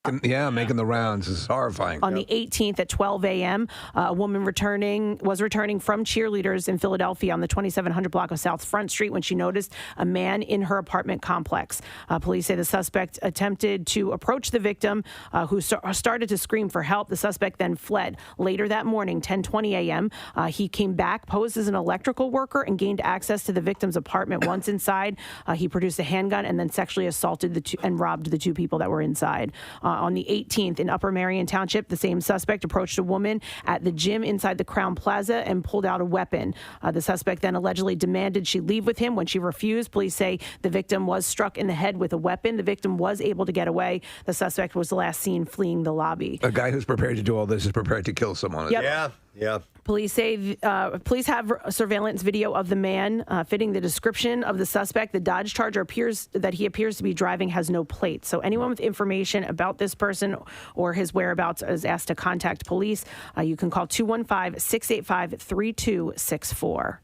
Making the rounds. This is horrifying. On the 18th at 12 a.m., a woman was returning from cheerleaders in Philadelphia on the 2700 block of South Front Street when she noticed a man in her apartment complex. Police say the suspect attempted to approach the victim, who started to scream for help. The suspect then fled. Later that morning, 10:20 a.m., he came back, posed as an electrical worker, and gained access to the victim's apartment. Once inside, he produced a handgun and then sexually assaulted and robbed the two people that were inside. On the 18th in Upper Marion Township, the same suspect approached a woman at the gym inside the Crown Plaza and pulled out a weapon. The suspect then allegedly demanded she leave with him. When she refused, police say the victim was struck in the head with a weapon. The victim was able to get away. The suspect was last seen fleeing the lobby. A guy who's prepared to do all this is prepared to kill someone. Yep. Yeah. Police say police have surveillance video of the man fitting the description of the suspect. The Dodge Charger appears to be driving has no plates. So anyone with information about this person or his whereabouts is asked to contact police. You can call 215-685-3264.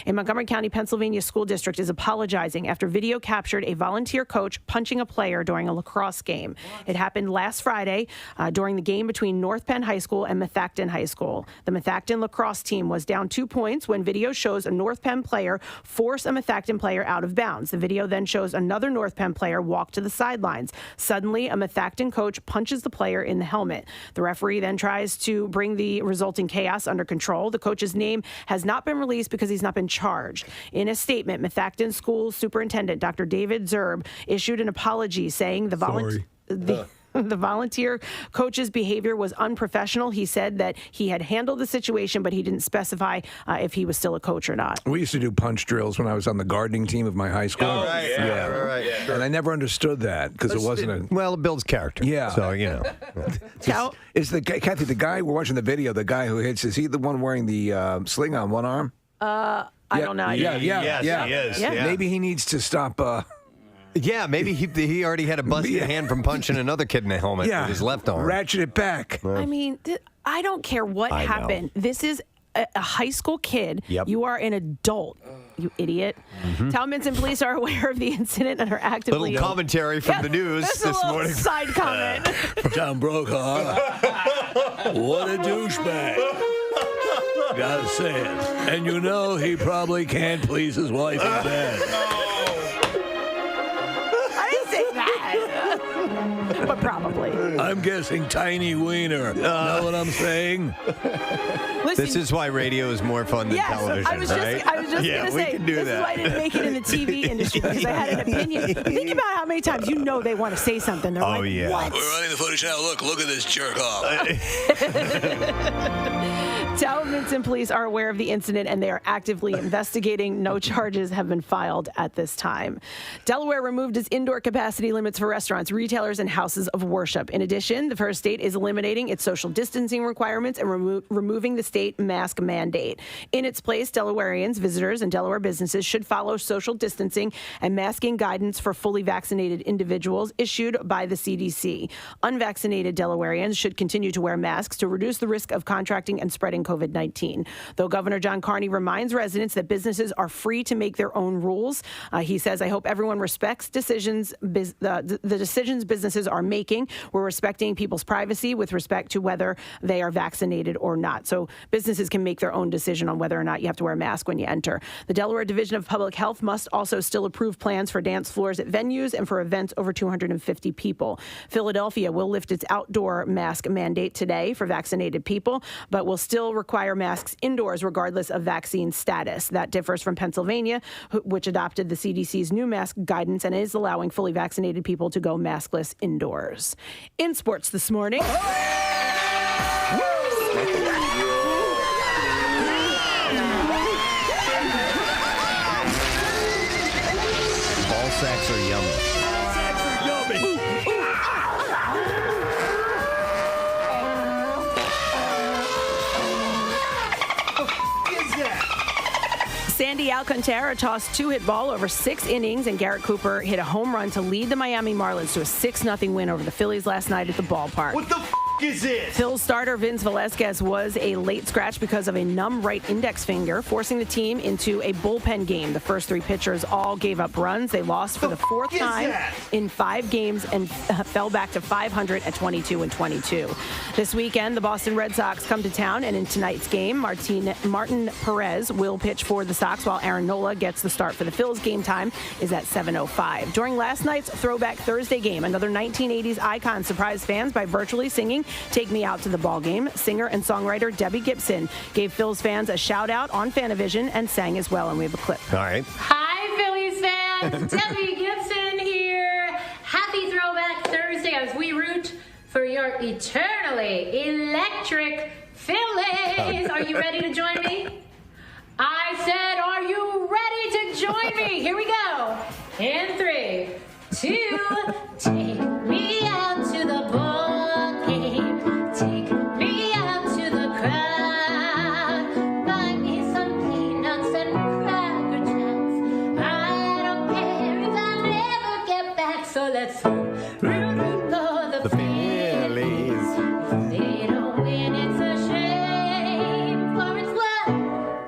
In Montgomery County, Pennsylvania School District is apologizing after video captured a volunteer coach punching a player during a lacrosse game. It happened last Friday during the game between North Penn High School and Methacton High School. The Methacton lacrosse team was down 2 points when video shows a North Penn player force a Methacton player out of bounds. The video then shows another North Penn player walk to the sidelines. Suddenly, a Methacton coach punches the player in the helmet. The referee then tries to bring the resulting chaos under control. The coach's name has not been released because he's not been charged. In a statement, Methacton School Superintendent Dr. David Zerb issued an apology saying the volunteer coach's behavior was unprofessional. He said that he had handled the situation, but he didn't specify if he was still a coach or not. We used to do punch drills when I was on the gardening team of my high school. Oh, right. Yeah. And I never understood that because it wasn't Well, it builds character. Yeah. So, you know. Is Kathy, the guy, we're watching the video, the guy who hits, is he the one wearing the sling on one arm? I don't know. Yes, he is. Yeah. Maybe he needs to stop... Yeah, maybe he already had a busted hand from punching another kid in the helmet with his left arm. Ratchet it back. I mean, I don't care what happened. This is a high school kid. Yep. You are an adult, you idiot. Talmadge police are aware of the incident and are actively... Little commentary from the news this morning. Side comment. John Brokaw. What a douchebag. Gotta say it. And you know he probably can't please his wife in bed. But probably. I'm guessing tiny wiener. Know what I'm saying? Listen, this is why radio is more fun than television, I was just going to say, this is why I didn't make it in the TV industry, because I had an opinion. Think about how many times they want to say something. They're what? We're running the footage now. Look at this jerk off. Talmadge police are aware of the incident, and they are actively investigating. No charges have been filed at this time. Delaware removed its indoor capacity limits for restaurants, retailers, and houses of worship. In addition, the first state is eliminating its social distancing requirements and removing the state mask mandate. In its place, Delawareans, visitors, and Delaware businesses should follow social distancing and masking guidance for fully vaccinated individuals issued by the CDC. Unvaccinated Delawareans should continue to wear masks to reduce the risk of contracting and spreading COVID-19. Though Governor John Carney reminds residents that businesses are free to make their own rules. He says, I hope everyone respects the decisions businesses are making. We're respecting people's privacy with respect to whether they are vaccinated or not. So businesses can make their own decision on whether or not you have to wear a mask when you enter. The Delaware Division of Public Health must also still approve plans for dance floors at venues and for events over 250 people. Philadelphia will lift its outdoor mask mandate today for vaccinated people, but will still require masks indoors regardless of vaccine status. That differs from Pennsylvania, which adopted the CDC's new mask guidance and is allowing fully vaccinated people to go maskless indoors. In sports this morning. Ball sacks are yummy. Sandy Alcantara tossed 2-hit ball over 6 innings, and Garrett Cooper hit a home run to lead the Miami Marlins to a 6-0 win over the Phillies last night at the ballpark. What the is this? Phil's starter Vince Velasquez was a late scratch because of a numb right index finger, forcing the team into a bullpen game. The first 3 pitchers all gave up runs. They lost for the 4th time in 5 games and fell back to 500 at 22-22. This weekend, the Boston Red Sox come to town, and in tonight's game, Martin Perez will pitch for the Sox, while Aaron Nola gets the start for the Phils. Game time is at 7:05. During last night's Throwback Thursday game, another 1980s icon surprised fans by virtually singing "Take Me Out to the Ball Game." Singer and songwriter Debbie Gibson gave Phil's fans a shout out on Fanavision and sang as well, and we have a clip. All right. Hi, Phillies fans. Debbie Gibson here. Happy Throwback Thursday as we root for your eternally electric Phillies. Are you ready to join me? I said, are you ready to join me? Here we go. In 3, 2, take me out to the ball game. Take me out to the crowd. Buy me some peanuts and cracker jacks. I don't care if I never get back. So let's root for the Phillies. If they don't win, it's a shame. For it's 1,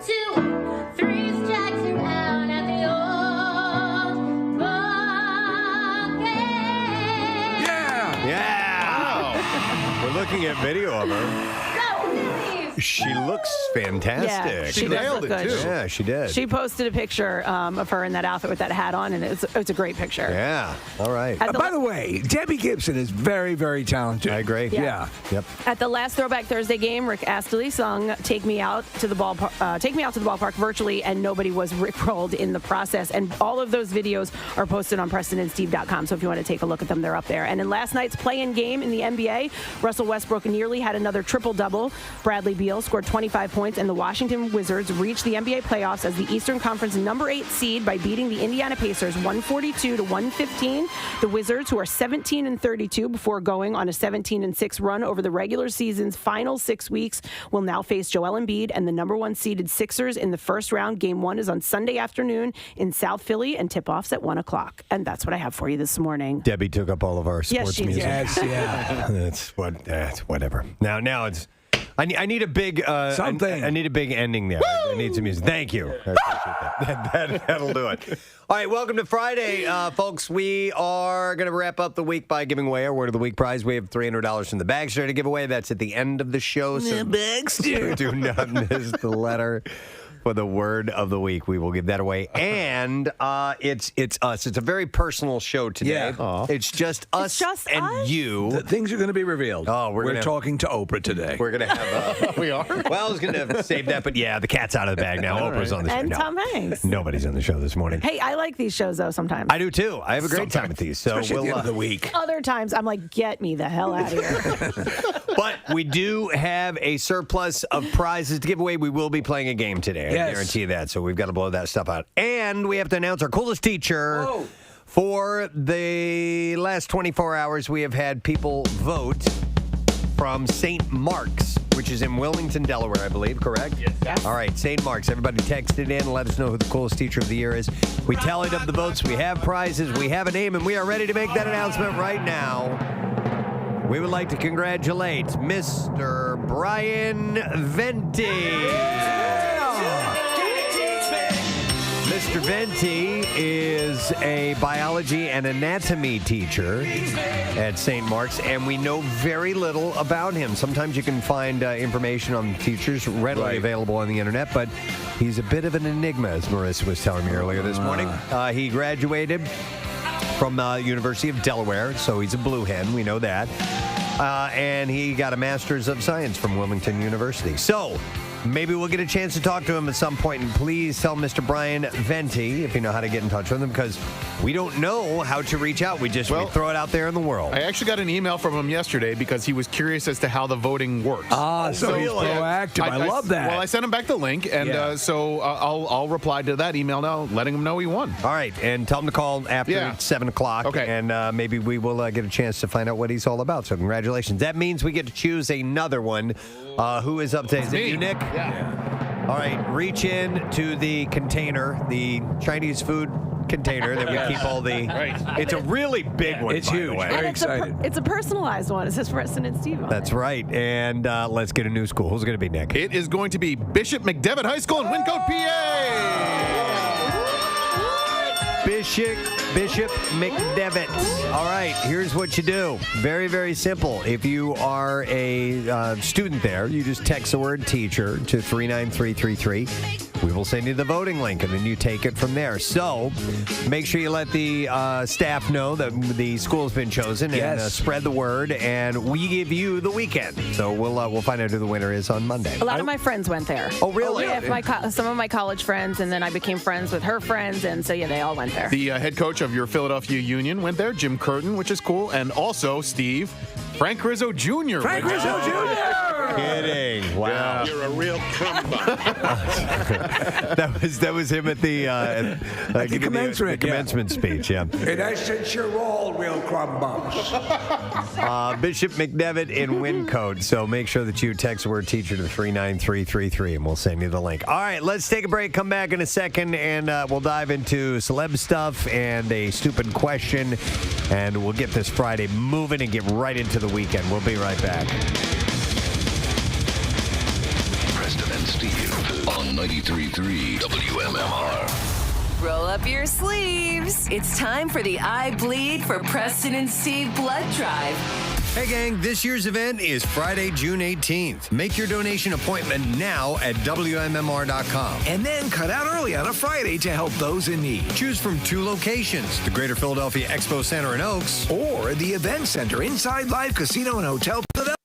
2, 3 strikes you're out at the old ball game. Yeah. We're looking at video of her. Go Phillies! She looks fantastic. Yeah, she does nailed look it, good. too. Yeah, she did. She posted a picture of her in that outfit with that hat on, and it's a great picture. Yeah. All right. By the way, Debbie Gibson is very, very talented. I agree. Yeah. Yep. At the last Throwback Thursday game, Rick Astley sung "Take Me Out to the Ballpark" virtually, and nobody was rickrolled in the process. And all of those videos are posted on PrestonandSteve.com. So if you want to take a look at them, they're up there. And in last night's play-in game in the NBA, Russell Westbrook nearly had another triple-double. Bradley Beal scored 25 points, and the Washington Wizards reached the NBA playoffs as the Eastern Conference number 8 seed by beating the Indiana Pacers 142-115. The Wizards, who are 17-32 before going on a 17-6 run over the regular season's final 6 weeks, will now face Joel Embiid and the number 1 seeded Sixers in the first round. Game 1 is on Sunday afternoon in South Philly, and tip-offs at 1 o'clock. And that's what I have for you this morning. Debbie took up all of our sports she did. music. Yes, yeah. That's whatever. Now it's. I need a big Something. I need a big ending there. I need some music. Thank you. I appreciate that. That'll do it. All right, welcome to Friday, folks. We are going to wrap up the week by giving away our Word of the Week prize. We have $300 from the Bagster to give away. That's at the end of the show. So Bagster. do not miss the letter for the Word of the Week. We will give that away. And it's us. It's a very personal show today. Yeah. It's just us just and us? you. The things are going to be revealed. Oh, we're gonna- talking to Oprah today. We're going to have... We are? Well, I was going to save that, but yeah, the cat's out of the bag now. Oprah's on the show. And No. Tom Hanks. Nobody's on the show this morning. Hey, I like these shows, though, sometimes. I do, too. I have a great time with these. So Especially at the we'll, end of the week. Other times, I'm like, get me the hell out of here. but we do have a surplus of prizes to give away. We will be playing a game today. I Yes. guarantee that. So we've got to blow that stuff out. And we have to announce our coolest teacher. Whoa. For the last 24 hours, we have had people vote from St. Mark's, which is in Wilmington, Delaware, I believe, correct? Yes. All right, St. Mark's. Everybody text it in and let us know who the coolest teacher of the year is. We tallied up the votes. We have prizes. We have a name, and we are ready to make that announcement right now. We would like to congratulate Mr. Brian Venti. Mr. Venti is a biology and anatomy teacher at St. Mark's, and we know very little about him. Sometimes you can find information on teachers readily available on the internet, but he's a bit of an enigma, as Marissa was telling me earlier this morning. He graduated from the University of Delaware, so he's a blue hen. We know that. And he got a Master's of Science from Wilmington University. So maybe we'll get a chance to talk to him at some point. And please tell Mr. Brian Venti if you know how to get in touch with him, because we don't know how to reach out. We just we throw it out there in the world. I actually got an email from him yesterday because he was curious as to how the voting works. So he's proactive. I love that. Well, I sent him back the link, and so I'll reply to that email now, letting him know he won. All right, and tell him to call after 7 o'clock. Okay. And maybe we will get a chance to find out what he's all about. So congratulations. That means we get to choose another one. Who is up today? Is it you, Nick? Yeah. All right, reach in to the container, the Chinese food container that we keep all the. Right. It's a really big one. It's by huge. The way. Very And excited. it's a personalized one. It says Preston and Steve on That's it. right. And let's get a new school. Who's going to be Nick? It is going to be Bishop McDevitt High School in Wyncote, PA. Bishop McDevitt. All right, here's what you do. Very, very simple. If you are a student there, you just text the word teacher to 39333. We will send you the voting link, and then you take it from there. So make sure you let the staff know that the school's been chosen, and spread the word, and we give you the weekend. So we'll find out who the winner is on Monday. A lot of my friends went there. Oh, really? Yeah, some of my college friends, and then I became friends with her friends, and so, yeah, they all went there. The head coach of your Philadelphia Union went there, Jim Curtin, which is cool. And also, Steve, Frank Rizzo Jr. Frank went there. Rizzo Jr. Kidding. Wow. You're a real crumb bum. That was him at the commencement, commencement speech. Yeah. And I said you're all real crumb bums. Bishop McDevitt in Wyncote. So make sure that you text the word teacher to 39333 and we'll send you the link. All right, let's take a break. Come back in a second and we'll dive into celeb stuff and a stupid question. And we'll get this Friday moving and get right into the weekend. We'll be right back. Preston and Steve on 93.3 WMMR. Roll up your sleeves. It's time for the I Bleed for Preston and Steve blood drive. Hey gang, this year's event is Friday, June 18th. Make your donation appointment now at WMMR.com. And then cut out early on a Friday to help those in need. Choose from 2 locations, the Greater Philadelphia Expo Center in Oaks, Or the Event Center inside Live Casino and Hotel Philadelphia.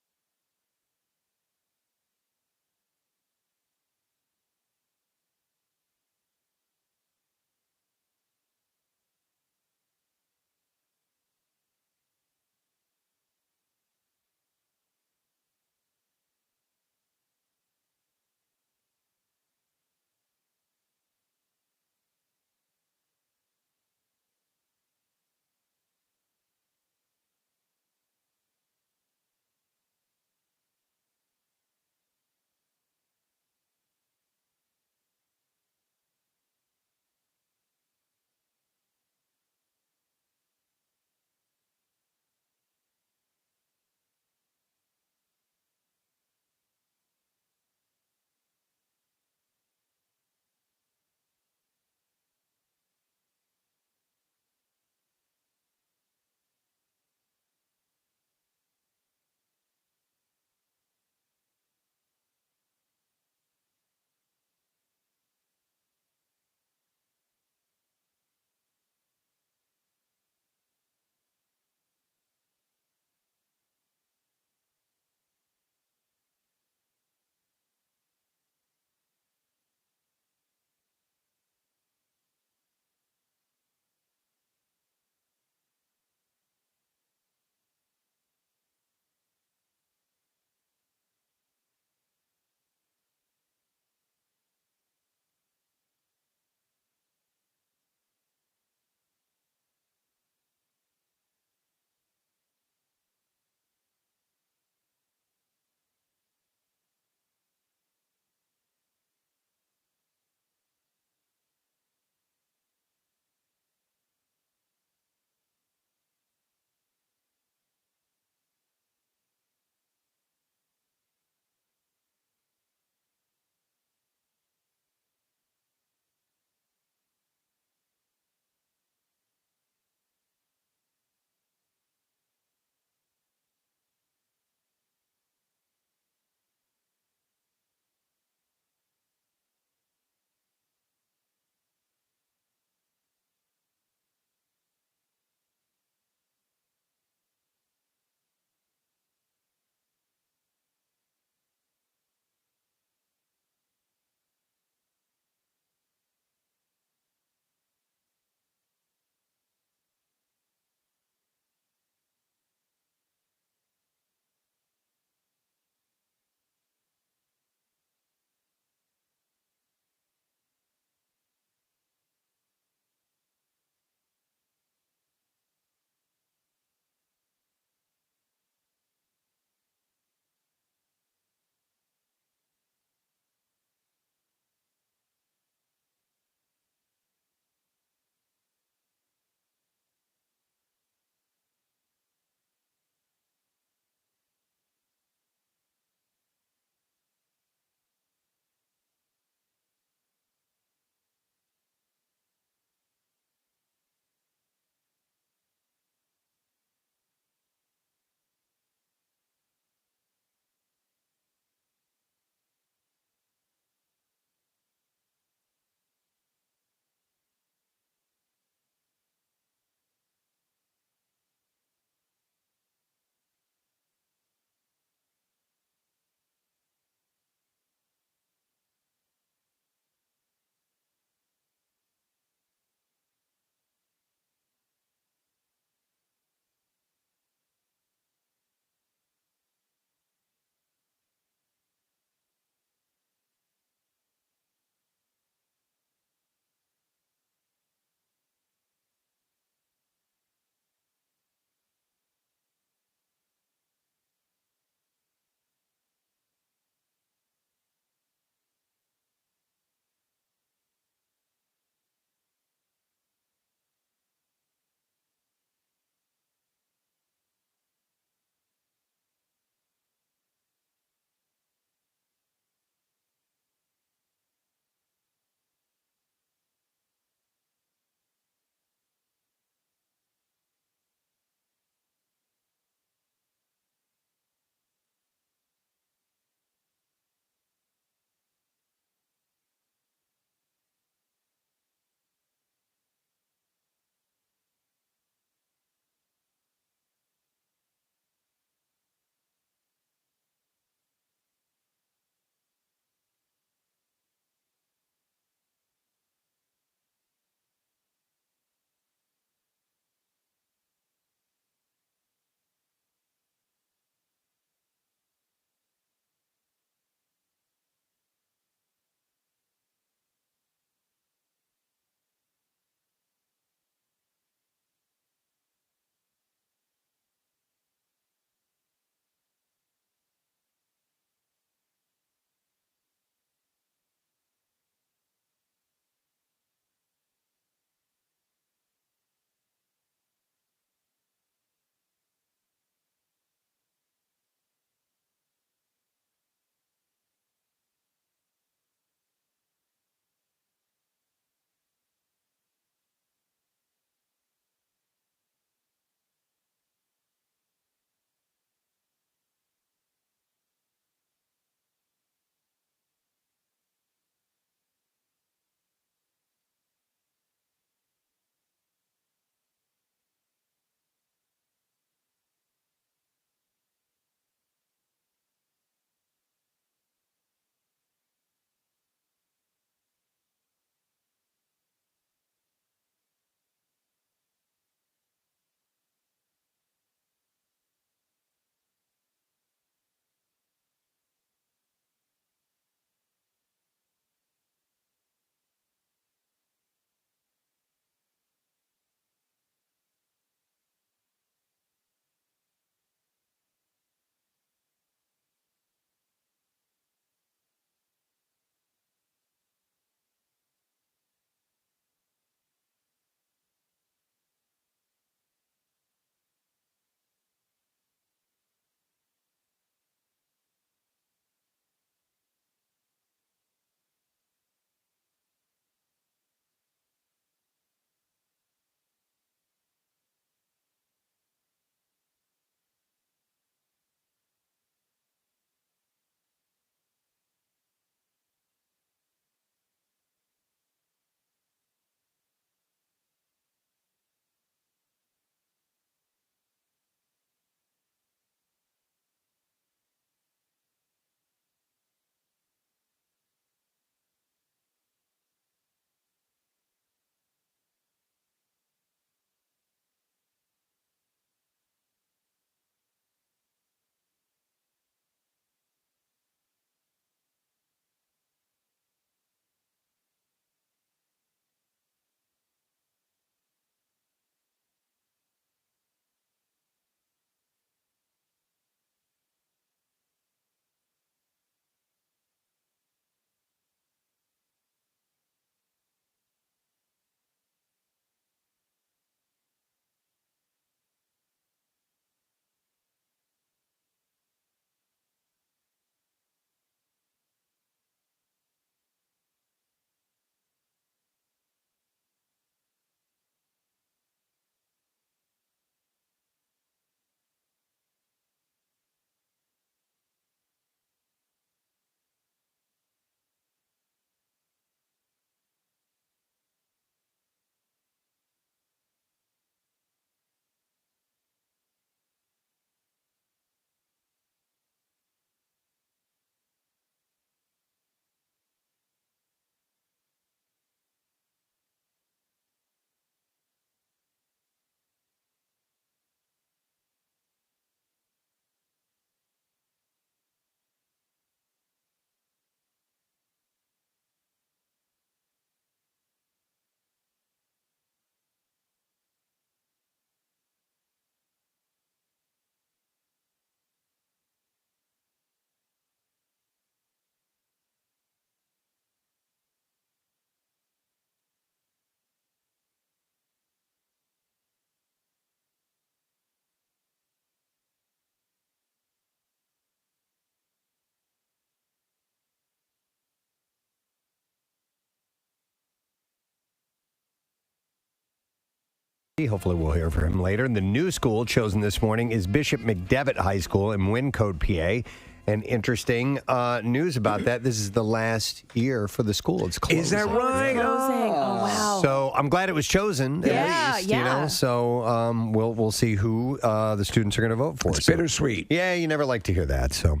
Hopefully we'll hear from him later. The new school chosen this morning is Bishop McDevitt High School in Wyncote, PA. And interesting news about that. This is the last year for the school. It's closing. Is that right? Closing. Oh, wow. So I'm glad it was chosen. At least, yeah. You know. So we'll see who the students are going to vote for. It's bittersweet. Yeah, you never like to hear that. So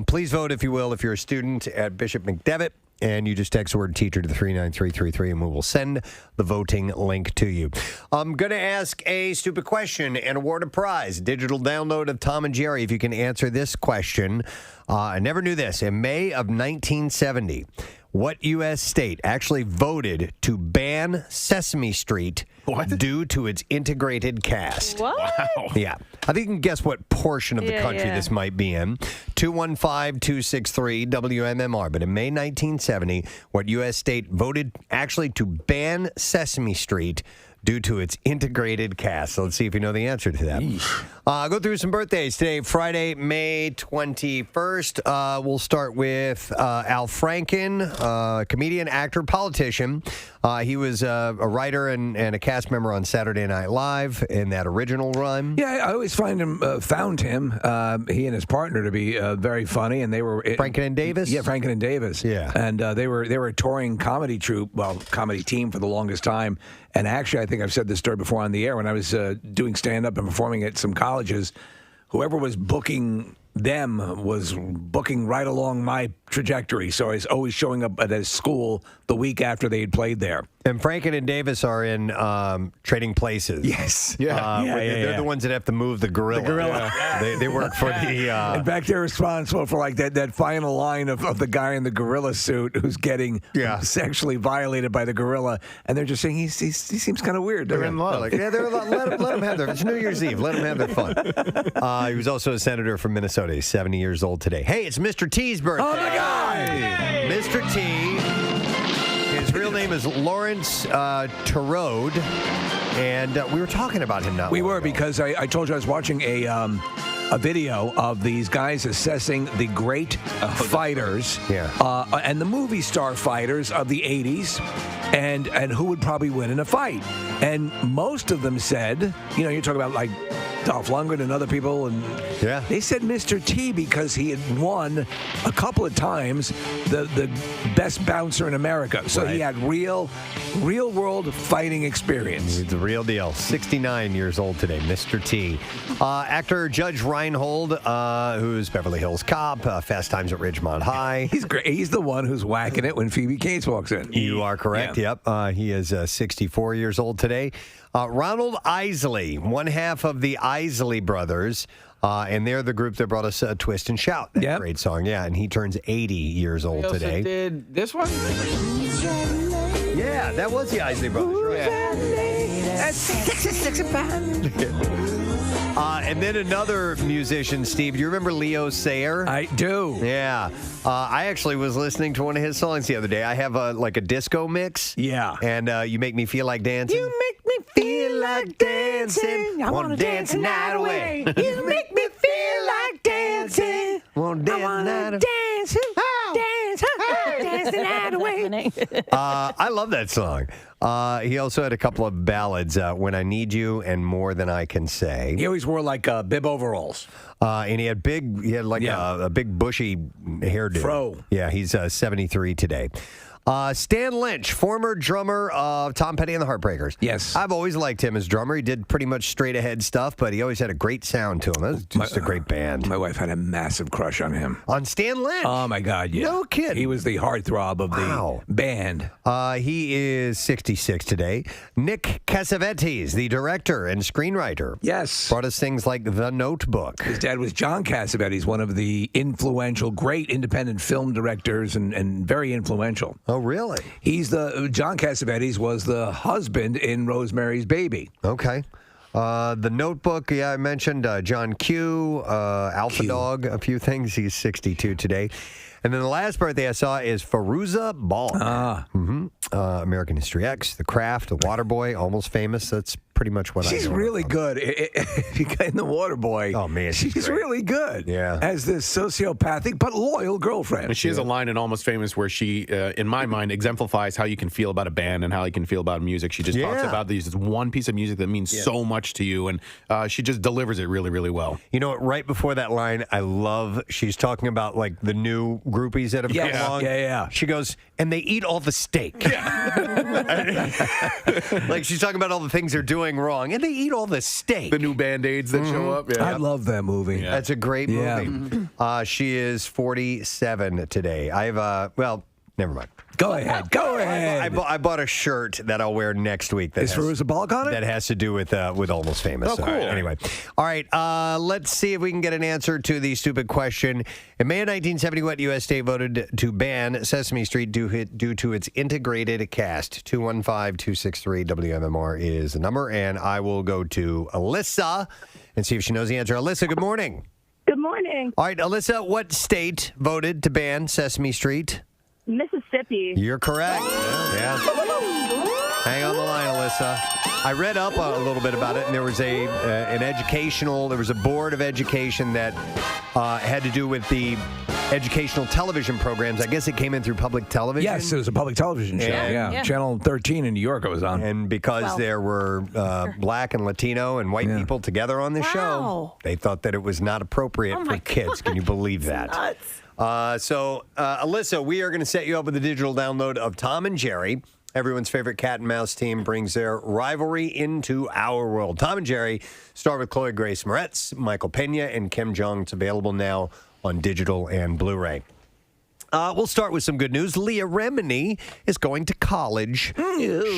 please vote if you will. If you're a student at Bishop McDevitt. And you just text the word teacher to 39333, and we will send the voting link to you. I'm going to ask a stupid question and award a prize. Digital download of Tom and Jerry. If you can answer this question. I never knew this. In May of 1970, what U.S. state actually voted to ban Sesame Street due to its integrated cast? What? Wow. Yeah. I think you can guess what portion of the country this might be in. 215-263 WMMR. But in May 1970, what U.S. state voted actually to ban Sesame Street due to its integrated cast? So let's see if you know the answer to that. I'll go through some birthdays today. Friday, May 21st. We'll start with Al Franken, comedian, actor, politician. He was a writer and a cast member on Saturday Night Live in that original run. Yeah, I always found him, he and his partner to be very funny, and they were Franken and Davis. Yeah, Franken and Davis. Yeah, and they were a touring comedy comedy team for the longest time. And actually, I think I've said this story before on the air. When I was doing stand-up and performing at some colleges, whoever was booking them was booking right along my trajectory. So I was always showing up at a school the week after they had played there. And Franken and Davis are in Trading Places. Yes. They're the ones that have to move the gorilla. The gorilla. Yeah. They work for the... In fact, they're responsible for like that final line of the guy in the gorilla suit who's getting sexually violated by the gorilla. And they're just saying he seems kind of weird. They're in love. Like, let them have their... It's New Year's Eve. Let them have their fun. He was also a senator from Minnesota. He's 70 years old today. Hey, it's Mr. T's birthday. Oh, my God! Mr. T... His real name is Lawrence Terode, and we were talking about him now. We were, because I told you I was watching a video of these guys assessing the great fighters and the movie star fighters of the 80s and who would probably win in a fight. And most of them said, you're talking about like Dolph Lundgren and other people, and they said Mr. T because he had won a couple of times the best bouncer in America. So he had real world fighting experience. He's the real deal. 69 years old today, Mr. T. Actor Judge Reinhold, who's Beverly Hills Cop, Fast Times at Ridgemont High. He's great. He's the one who's whacking it when Phoebe Cates walks in. You are correct. Yeah. Yep. He is 64 years old today. Ronald Isley, one half of the Isley Brothers, and they're the group that brought us Twist and Shout. That great song, and he turns 80 years old today. Did this one? Yeah, that was the Isley Brothers, right? And then another musician, Steve. Do you remember Leo Sayer? I do. Yeah. I actually was listening to one of his songs the other day. I have a disco mix. Yeah. And You Make Me Feel Like Dancing. You make me feel like dancing. I want to dance the night away. You make me feel like dancing. I want to dance the night away. I love that song. He also had a couple of ballads, When I Need You and More Than I Can Say. He always wore like bib overalls. And he had a big bushy hairdo. Fro. Yeah, he's 73 today. Stan Lynch, former drummer of Tom Petty and the Heartbreakers. Yes. I've always liked him as drummer. He did pretty much straight ahead stuff, but he always had a great sound to him. That was just a great band. My wife had a massive crush on him. On Stan Lynch? Oh, my God, yeah. No kidding. He was the heartthrob of the band. He is 66 today. Nick Cassavetes, the director and screenwriter. Yes. Brought us things like The Notebook. His dad was John Cassavetes, one of the influential, great independent film directors and very influential. Oh, really? John Cassavetes was the husband in Rosemary's Baby. Okay. The Notebook, I mentioned John Q, Alpha Dog, a few things. He's 62 today. And then the last birthday I saw is Fairuza Balk. American History X, The Craft, The Waterboy, Almost Famous. That's pretty much what I know. She's really good. If you get in The Waterboy, oh, man, she's really good. Yeah. As this sociopathic but loyal girlfriend. And she has a line in Almost Famous where she, in my mind, exemplifies how you can feel about a band and how you can feel about music. She just talks about this one piece of music that means so much to you, and she just delivers it really, really well. You know what? Right before that line, I love, she's talking about like the new groupies that have come along. Yeah. She goes, and they eat all the steak. Like she's talking about all the things they're doing wrong, and they eat all the steak. The new Band-Aids that show up. Yeah. I love that movie. Yeah. That's a great movie. She is 47 today. I have, never mind. Go ahead. I bought a shirt that I'll wear next week. That Is Fairuza Balk on it? That has to do with Almost Famous. Oh, cool. Anyway. All right. Let's see if we can get an answer to the stupid question. In May of 1970, what U.S. state voted to ban Sesame Street due to its integrated cast? 215-263-WMMR is the number. And I will go to Alyssa and see if she knows the answer. Alyssa, good morning. Good morning. All right, Alyssa, what state voted to ban Sesame Street? Mississippi. You're correct. Yeah. Hang on the line, Alyssa. I read up a little bit about it, and there was there was a board of education that had to do with the educational television programs. I guess it came in through public television. Yes, it was a public television show. Yeah. Channel 13 in New York it was on. And because there were black and Latino and white people together on the show, they thought that it was not appropriate for kids. Can you believe that? Nuts. Alyssa, we are going to set you up with a digital download of Tom and Jerry. Everyone's favorite cat and mouse team brings their rivalry into our world. Tom and Jerry star with Chloe Grace Moretz, Michael Pena, and Kim Jong. It's available now on digital and Blu-ray. We'll start with some good news. Leah Remini is going to college.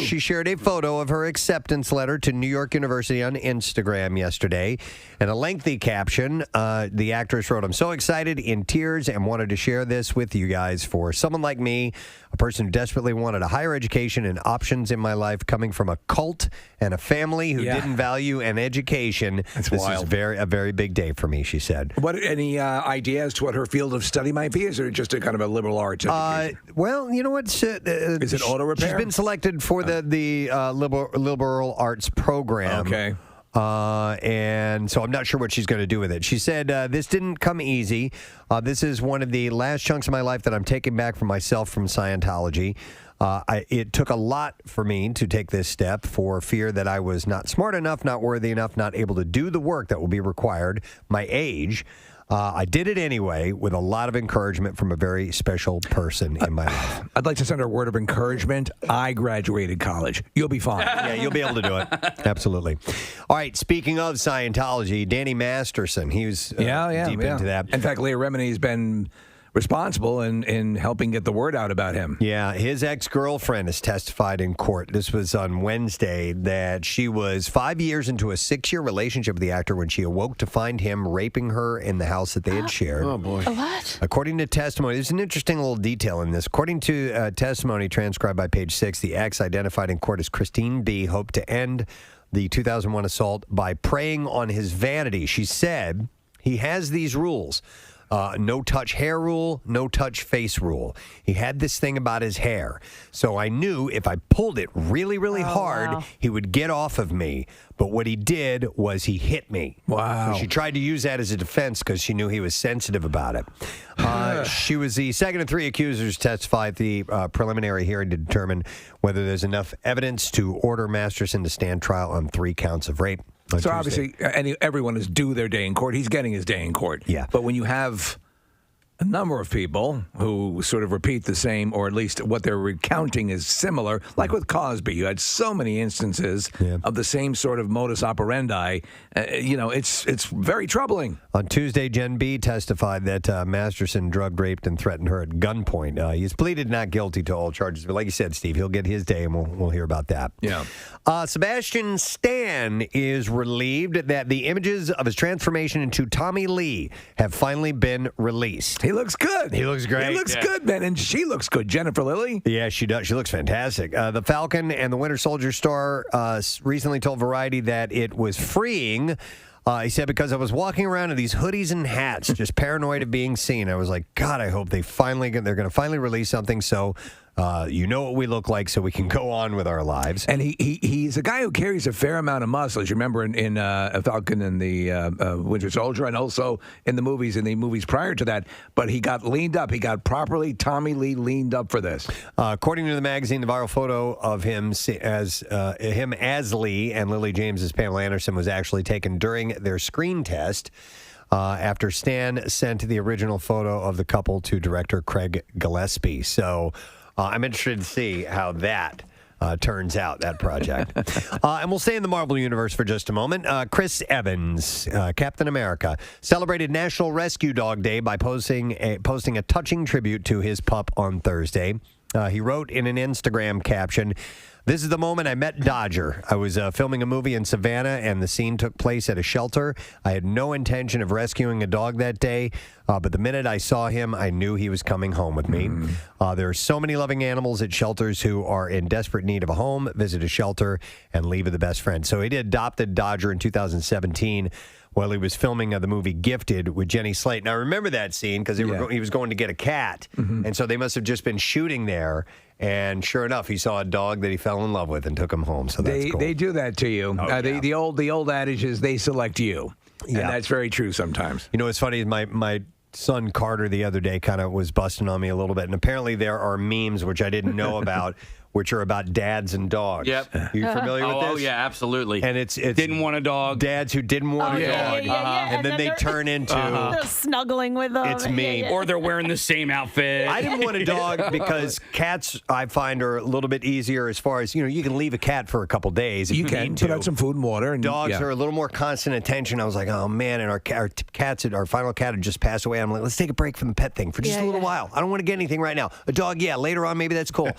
She shared a photo of her acceptance letter to New York University on Instagram yesterday. And a lengthy caption, the actress wrote, "I'm so excited, in tears, and wanted to share this with you guys. For someone like me, a person who desperately wanted a higher education and options in my life, coming from a cult and a family who didn't value an education, this is a very big day for me," she said. Any idea as to what her field of study might be? Is it just a kind of a liberal arts education? Well, you know what? Is it auto repair? She's been selected for the liberal arts program. Okay. And so I'm not sure what she's going to do with it. She said, this didn't come easy. This is one of the last chunks of my life that I'm taking back from myself from Scientology. It took a lot for me to take this step for fear that I was not smart enough, not worthy enough, not able to do the work that will be required, my age. I did it anyway with a lot of encouragement from a very special person in my life. I'd like to send her a word of encouragement. I graduated college. You'll be fine. Yeah, you'll be able to do it. Absolutely. All right, speaking of Scientology, Danny Masterson, he was deep into that. In fact, Leah Remini has been responsible in helping get the word out about him. Yeah, his ex-girlfriend has testified in court. This was on Wednesday, that she was 5 years into a 6-year relationship with the actor when she awoke to find him raping her in the house that they had shared. Oh, boy. What? According to testimony, there's an interesting little detail in this. According to testimony transcribed by Page 6, the ex, identified in court as Christine B., hoped to end the 2001 assault by preying on his vanity. She said he has these rules. No touch hair rule, no touch face rule. He had this thing about his hair. So I knew if I pulled it really, really hard, he would get off of me. But what he did was he hit me. Wow. So she tried to use that as a defense because she knew he was sensitive about it. She was the second of three accusers testified at the preliminary hearing to determine whether there's enough evidence to order Masterson to stand trial on 3 counts of rape. So obviously, everyone is due their day in court. He's getting his day in court. Yeah. But when you have a number of people who sort of repeat the same, or at least what they're recounting is similar, like with Cosby, you had so many instances of the same sort of modus operandi. It's very troubling. On Tuesday, Jen B. testified that Masterson drugged, raped, and threatened her at gunpoint. He's pleaded not guilty to all charges. But like you said, Steve, he'll get his day, and we'll hear about that. Yeah. Sebastian Stan is relieved that the images of his transformation into Tommy Lee have finally been released. He looks good. He looks great. He looks good, man. And she looks good. Jennifer Lilly. Yeah, she does. She looks fantastic. The Falcon and the Winter Soldier star recently told Variety that it was freeing He said, because I was walking around in these hoodies and hats, just paranoid of being seen. I was like, God, I hope they're going to finally release something so you know what we look like so we can go on with our lives. And he's a guy who carries a fair amount of muscle, as you remember in Falcon and the Winter Soldier, and also in the movies prior to that. But he got leaned up. He got properly Tommy Lee leaned up for this. According to the magazine, the viral photo of him as Lee and Lily James as Pamela Anderson was actually taken during their screen test. After Stan sent the original photo of the couple to director Craig Gillespie. So I'm interested to see how that turns out, that project. And we'll stay in the Marvel Universe for just a moment. Chris Evans, Captain America, celebrated National Rescue Dog Day by posting a touching tribute to his pup on Thursday. He wrote in an Instagram caption, "This is the moment I met Dodger. I was filming a movie in Savannah, and the scene took place at a shelter. I had no intention of rescuing a dog that day, but the minute I saw him, I knew he was coming home with me. There are so many loving animals at shelters who are in desperate need of a home. Visit a shelter and leave with the best friend." So he adopted Dodger in 2017 while he was filming the movie Gifted with Jenny Slate. Now, I remember that scene because he was going to get a cat, and so they must have just been shooting there. And sure enough, he saw a dog that he fell in love with and took him home. So that's cool. They do that to you. The old adage is they select you, and that's very true sometimes. You know, what's funny is my son Carter the other day kind of was busting on me a little bit, and apparently there are memes which I didn't know about. Which are about dads and dogs. Yep. Are you familiar with this? Oh, yeah, absolutely. And it's didn't want a dog. Dads who didn't want a dog. And then they turn into... They're snuggling with them. It's me. Or they're wearing the same outfit. I didn't want a dog because cats, I find, are a little bit easier as far as, you can leave a cat for a couple days if you can need to. put out some food and water. And dogs are a little more constant attention. I was like, oh, man, and our final cat had just passed away. I'm like, let's take a break from the pet thing for just a little while. I don't want to get anything right now. A dog, later on, maybe that's cool.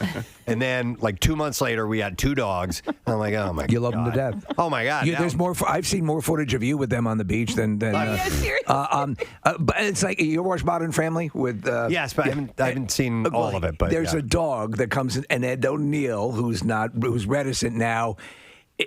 And then, like 2 months later, we had 2 dogs. I'm like, oh my God. You love them to death. Oh my God. There's more. I've seen more footage of you with them on the beach than. Seriously. But it's like you watch Modern Family with. Yes, but I haven't seen all of it. But there's a dog that comes in, and Ed O'Neill, who's reticent now,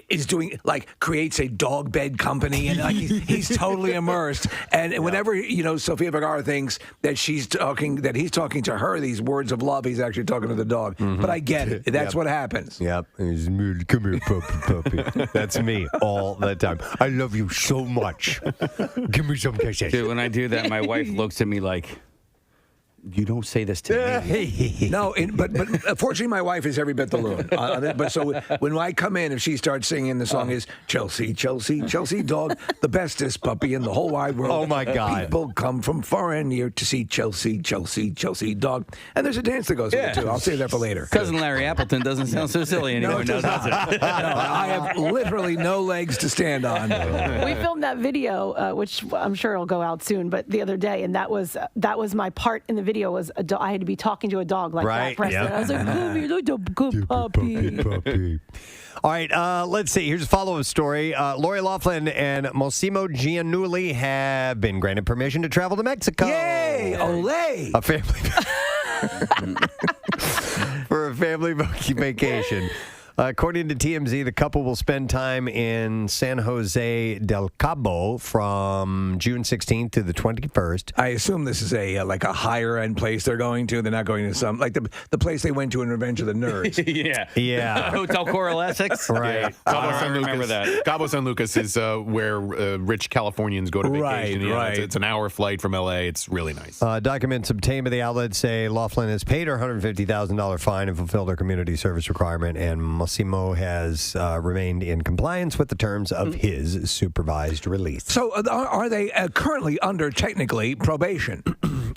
is doing creates a dog bed company, and he's totally immersed. And whenever Sofia Vergara thinks that he's talking to her these words of love, he's actually talking to the dog. But I get it. That's what happens. Yep. Come here, puppy. That's me all the time. I love you so much. Give me some kisses. Dude, when I do that, my wife looks at me like, you don't say this to me. No, but fortunately, my wife is every bit the loon. But so when I come in, if she starts singing, the song is Chelsea, Chelsea, Chelsea dog, the bestest puppy in the whole wide world. Oh, my God. People come from far and near to see Chelsea, Chelsea, Chelsea dog. And there's a dance that goes with it, too. I'll save that for later. Cousin Larry Appleton doesn't sound so silly anymore, does it? No, I have literally no legs to stand on. We filmed that video, which I'm sure will go out soon, but the other day, and that was my part in the video was I had to be talking to a dog like that, Preston. I was like, come here, look, good puppy. All right, let's see. Here's a follow-up story. Lori Loughlin and Massimo Giannulli have been granted permission to travel to Mexico. Yay! Olé! A family... for a family vacation. According to TMZ, the couple will spend time in San Jose del Cabo from June 16th to the 21st. I assume this is a higher-end place they're going to. They're not going to some, like the place they went to in Revenge of the Nerds. Yeah. Hotel Coral Essex? Right. Cabo San Lucas. Remember that. Cabo San Lucas is where rich Californians go to vacation. Right. It's an hour flight from L.A. It's really nice. Documents obtained by the outlet say Loughlin has paid her $150,000 fine and fulfilled her community service requirement, and Massimo has remained in compliance with the terms of his supervised release. So are they currently under, technically, probation?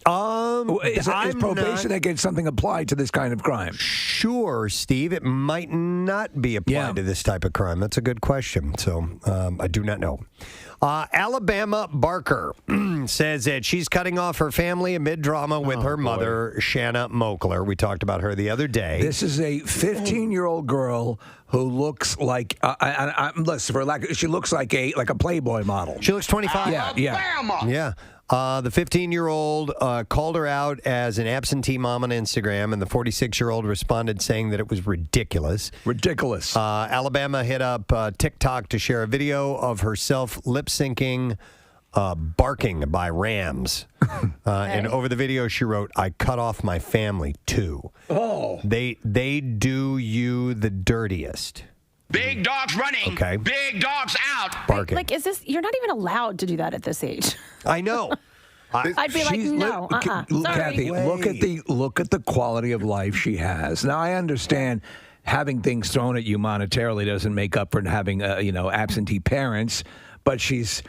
Is probation against something applied to this kind of crime? Sure, Steve. It might not be applied to this type of crime. That's a good question. So I do not know. Alabama Barker says that she's cutting off her family amid drama with her mother, Shanna Mokler. We talked about her the other day. This is a 15-year-old girl who looks like she looks like a Playboy model. She looks 25. Yeah. The 15-year-old called her out as an absentee mom on Instagram, and the 46-year-old responded saying that it was ridiculous. Ridiculous. Alabama hit up TikTok to share a video of herself lip-syncing Barking by Rams. And over the video, she wrote, I cut off my family, too. Oh. They do you the dirtiest. Big dogs running. Okay. Big dogs out. Barking. Like, is this? You're not even allowed to do that at this age. I know. I'd be like, no, sorry. Kathy, look at the quality of life she has. Now, I understand having things thrown at you monetarily doesn't make up for having absentee parents, but she's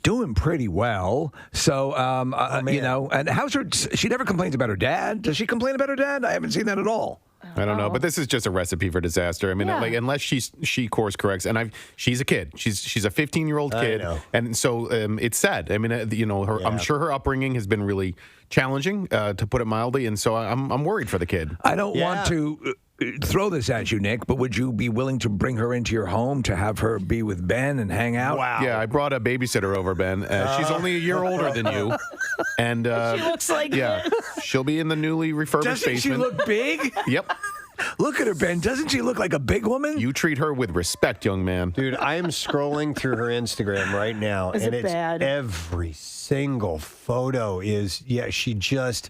doing pretty well. So, and how's her? She never complains about her dad. Does she complain about her dad? I haven't seen that at all. I don't know, but this is just a recipe for disaster. I mean, like, unless she course corrects, and she's a kid. She's a 15-year-old kid, and so it's sad. I mean, I'm sure her upbringing has been really challenging, to put it mildly, and so I'm worried for the kid. I don't want to throw this at you, Nick, but would you be willing to bring her into your home to have her be with Ben and hang out? Wow. Yeah, I brought a babysitter over, Ben. She's only a year older than you, and she looks like she'll be in the newly refurbished basement. Doesn't she look big? Yep. Look at her, Ben. Doesn't she look like a big woman? You treat her with respect, young man. Dude, I am scrolling through her Instagram right now, and it's bad? Every single photo is, she just,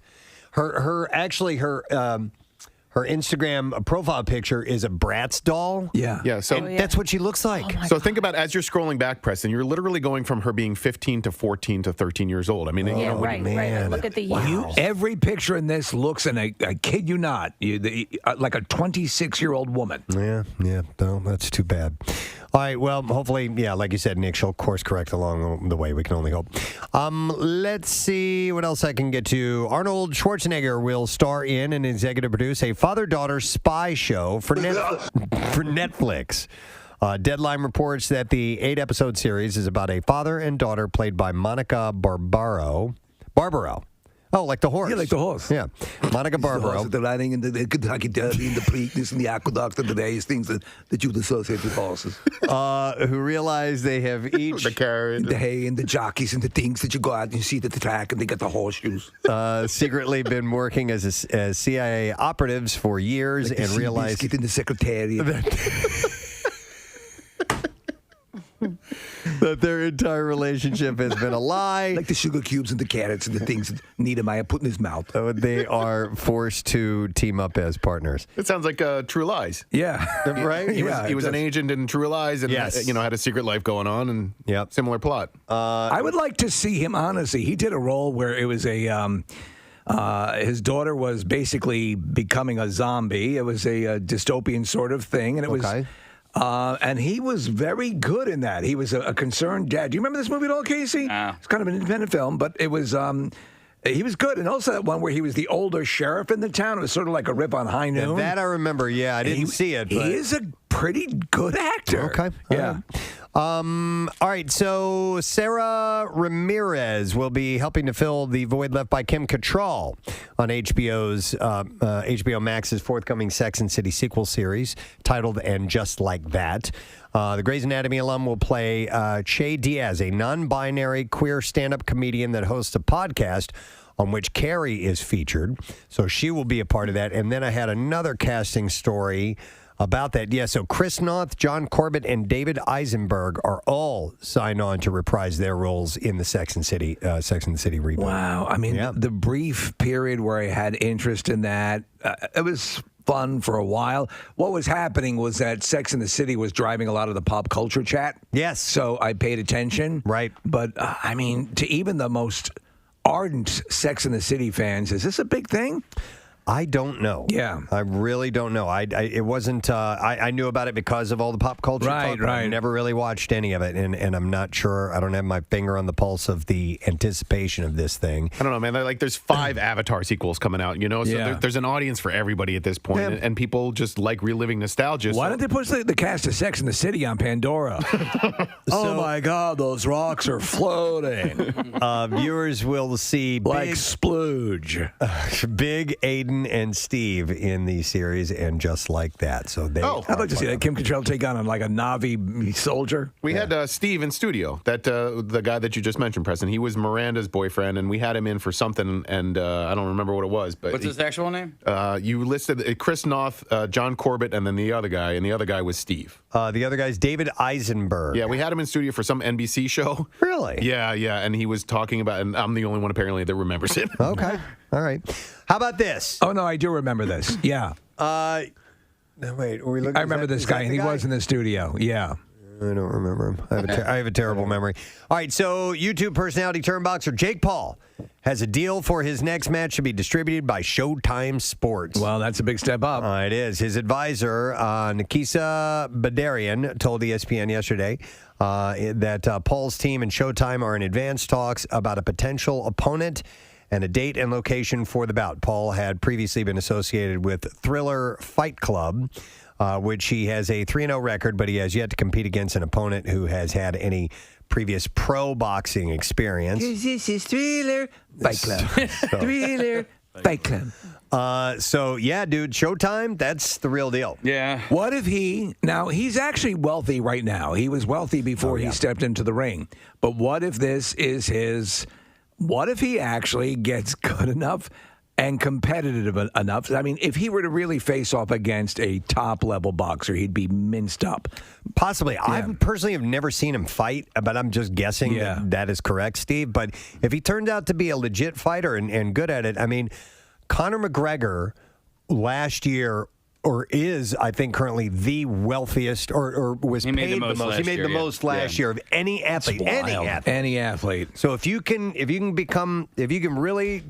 her Instagram profile picture is a Bratz doll. Yeah. So that's what she looks like. So think about, as you're scrolling back, Preston, you're literally going from her being 15 to 14 to 13 years old. I mean, right. Look at the years. Every picture in this looks, and I kid you not, like a 26-year-old woman. Yeah. No, that's too bad. All right, well, hopefully, like you said, Nick, she'll course correct along the way. We can only hope. Let's see what else I can get to. Arnold Schwarzenegger will star in and executive produce a father-daughter spy show for Netflix. Deadline reports that the 8-episode series is about a father and daughter played by Monica Barbaro. Oh, like the horse. Yeah, like the horse. Yeah. Monica Barbaro. The riding in the Kentucky Derby and the Preakness and the aqueduct and the various things that you'd associate with horses. Who realize they have each... the carrot. The hay and the jockeys and the things that you go out and you see at the track and they get the horseshoes. Secretly been working as CIA operatives for years like and realized... Get in the secretariat. that their entire relationship has been a lie. Like the sugar cubes and the carrots and the things that Niedermeyer put in his mouth. They are forced to team up as partners. It sounds like True Lies. Yeah. Right? He was an agent in True Lies and had a secret life going on and similar plot. I would like to see him, honestly. He did a role where it was his daughter was basically becoming a zombie. It was a dystopian sort of thing, and it was... and he was very good in that. He was a concerned dad. Do you remember this movie at all, Casey? It's kind of an independent film, but it was he was good. And also that one where he was the older sheriff in the town. It was sort of like a rip on High Noon. That I remember. Yeah, I didn't see it. He is a pretty good actor. Okay. Yeah. All right, so Sarah Ramirez will be helping to fill the void left by Kim Cattrall on HBO Max's forthcoming Sex and City sequel series titled And Just Like That. The Grey's Anatomy alum will play Che Diaz, a non-binary queer stand-up comedian that hosts a podcast on which Carrie is featured. So she will be a part of that. And then I had another casting story about that. Yeah, so Chris Noth, John Corbett, and David Eisenberg are all signed on to reprise their roles in the Sex and the City reboot. Wow. I mean, the brief period where I had interest in that, it was fun for a while. What was happening was that Sex and the City was driving a lot of the pop culture chat. Yes. So I paid attention. Right. But, I mean, to even the most ardent Sex and the City fans, is this a big thing? I don't know. Yeah. I really don't know. It wasn't, I knew about it because of all the pop culture talk, but I never really watched any of it, and I'm not sure, I don't have my finger on the pulse of the anticipation of this thing. I don't know, man. Like, there's 5 Avatar sequels coming out, so there's an audience for everybody at this point, and people just like reliving nostalgia. Why don't they put the cast of Sex and the City on Pandora? Oh my God, those rocks are floating. Viewers will see like splooge. Big Aiden Jaden and Steve in the series, and just like that. So they. I'd like to see that Kim Cattrall take on like a Navi soldier. We had Steve in studio, that the guy that you just mentioned, Preston. He was Miranda's boyfriend, and we had him in for something, and I don't remember what it was. But what's his actual name? You listed Chris Noth, John Corbett, and then the other guy, and the other guy was Steve. The other guy's David Eisenberg. Yeah, we had him in studio for some NBC show. Really? Yeah, and he was talking about, and I'm the only one apparently that remembers it. Okay, all right. How about this? Oh no, I do remember this. Yeah. Wait, were we looking? I remember this guy, and he was in the studio. Yeah. I don't remember him. I have a terrible memory. All right, so YouTube personality turnboxer Jake Paul has a deal for his next match to be distributed by Showtime Sports. Well, that's a big step up. It is. His advisor, Nikisa Badarian, told ESPN yesterday that Paul's team and Showtime are in advanced talks about a potential opponent and a date and location for the bout. Paul had previously been associated with Thriller Fight Club, which he has a 3-0 record, but he has yet to compete against an opponent who has had any previous pro boxing experience. This is Thriller Fight Club. Thriller Fight Club. So, yeah, dude, Showtime, that's the real deal. Yeah. What if he's actually wealthy right now. He was wealthy before he stepped into the ring. But what if this is what if he actually gets good enough and competitive enough? I mean, if he were to really face off against a top-level boxer, he'd be minced up. Possibly. Yeah. I personally have never seen him fight, but I'm just guessing that is correct, Steve. But if he turns out to be a legit fighter and good at it, I mean, Conor McGregor last year, or is, I think, currently the wealthiest, or was paid the most. He made the most last year of any athlete. Any athlete. So if you can really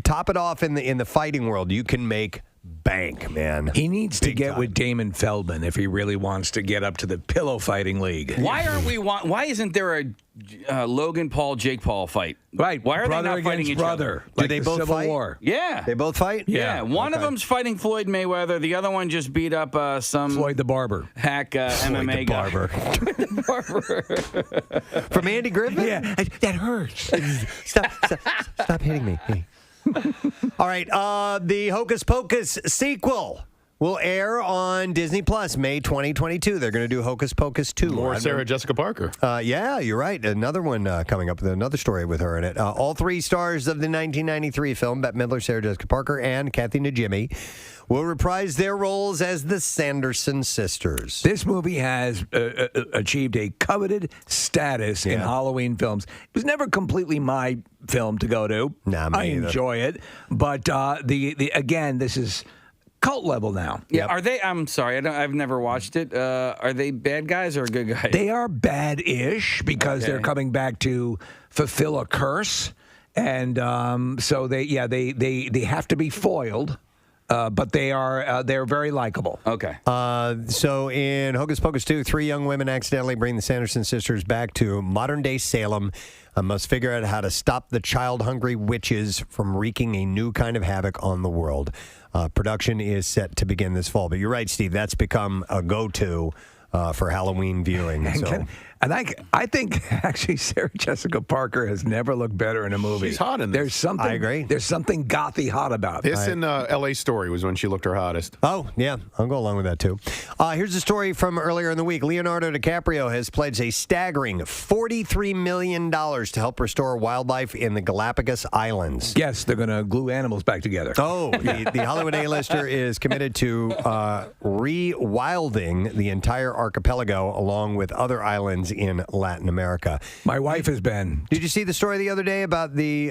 top it off in the fighting world, you can make bank, man. He needs to get with Damon Feldman if he really wants to get up to the pillow fighting league. Why isn't there a Logan Paul Jake Paul fight? Right. Why are brother they not fighting each brother? other? Like Do they both Civil fight? War. Yeah. They both fight? Yeah. One of them's fighting Floyd Mayweather. The other one just beat up some Floyd the Barber. hack MMA guy. The Barber. From Andy Griffith? Yeah, that hurts. Stop hitting me. Hey. All right, the Hocus Pocus sequel will air on Disney Plus May 2022. They're going to do Hocus Pocus 2. More Sarah Jessica Parker. Yeah, you're right. Another one coming up with another story with her in it. All three stars of the 1993 film, Bette Midler, Sarah Jessica Parker, and Kathy Najimy, will reprise their roles as the Sanderson sisters. This movie has achieved a coveted status in Halloween films. It was never completely my film to go to. Nah, me I either. enjoy it, but again, this is cult level now. Yeah, are they? I'm sorry, I've never watched it. Are they bad guys or good guys? They are bad-ish because they're coming back to fulfill a curse, and so they have to be foiled. But they're very likable. Okay. So in Hocus Pocus 2, 3 young women accidentally bring the Sanderson sisters back to modern-day Salem and must figure out how to stop the child-hungry witches from wreaking a new kind of havoc on the world. Production is set to begin this fall. But you're right, Steve. That's become a go-to for Halloween viewing. And I think actually Sarah Jessica Parker has never looked better in a movie. She's hot in this. There's something. I agree. There's something gothy hot about This in L.A. Story was when she looked her hottest. Oh, yeah. I'll go along with that, too. Here's a story from earlier in the week. Leonardo DiCaprio has pledged a staggering $43 million to help restore wildlife in the Galapagos Islands. Yes, they're going to glue animals back together. Oh, the Hollywood A-lister is committed to rewilding the entire archipelago along with other islands in Latin America. My wife has been. Did you see the story the other day about the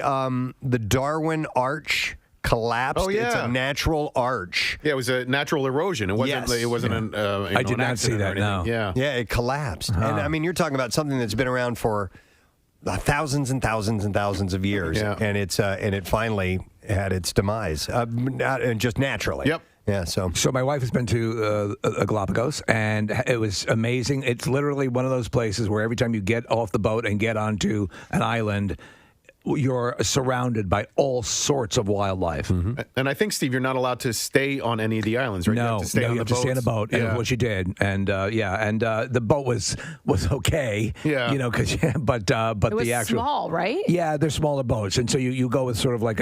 Darwin Arch collapsed? Oh, yeah. It's a natural arch. Yeah, it was a natural erosion. It wasn't. Yes. It wasn't I did not see that. No. Yeah. Yeah, it collapsed. And I mean, you're talking about something that's been around for thousands and thousands and thousands of years, and it finally had its demise, just naturally. Yep. Yeah, so my wife has been to Galapagos, and it was amazing. It's literally one of those places where every time you get off the boat and get onto an island, you're surrounded by all sorts of wildlife. Mm-hmm. And I think, Steve, you're not alled to stay on any of the islands, right? No, you have to stay on you have to stay on a boat, and what you did, and the boat was okay, but it was the actual small, right? Yeah, they're smaller boats, and so you go with sort of like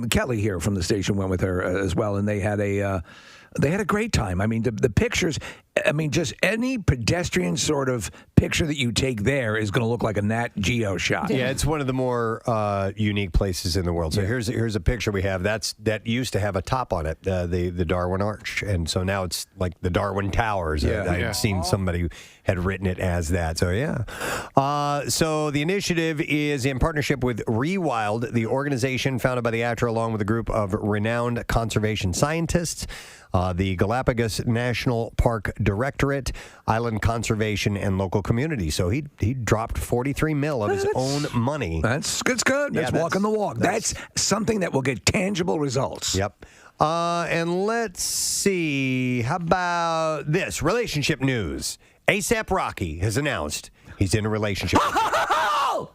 Kelly here from the station went with her as well, and they had a great time. I mean, the pictures. I mean, just any pedestrian sort of picture that you take there is going to look like a Nat Geo shot. Yeah, it's one of the more unique places in the world. So here's a picture we have that used to have a top on it, the Darwin Arch, and so now it's like the Darwin Towers. I'd seen somebody had written it as that. So so the initiative is in partnership with Rewild, the organization founded by the actor along with a group of renowned conservation scientists. The Galapagos National Park Directorate, Island Conservation, and local community. So he dropped $43 million of his own money. That's good. That's walking the walk. That's something that will get tangible results. Yep. And let's see. How about this? Relationship news. A$AP Rocky has announced he's in a relationship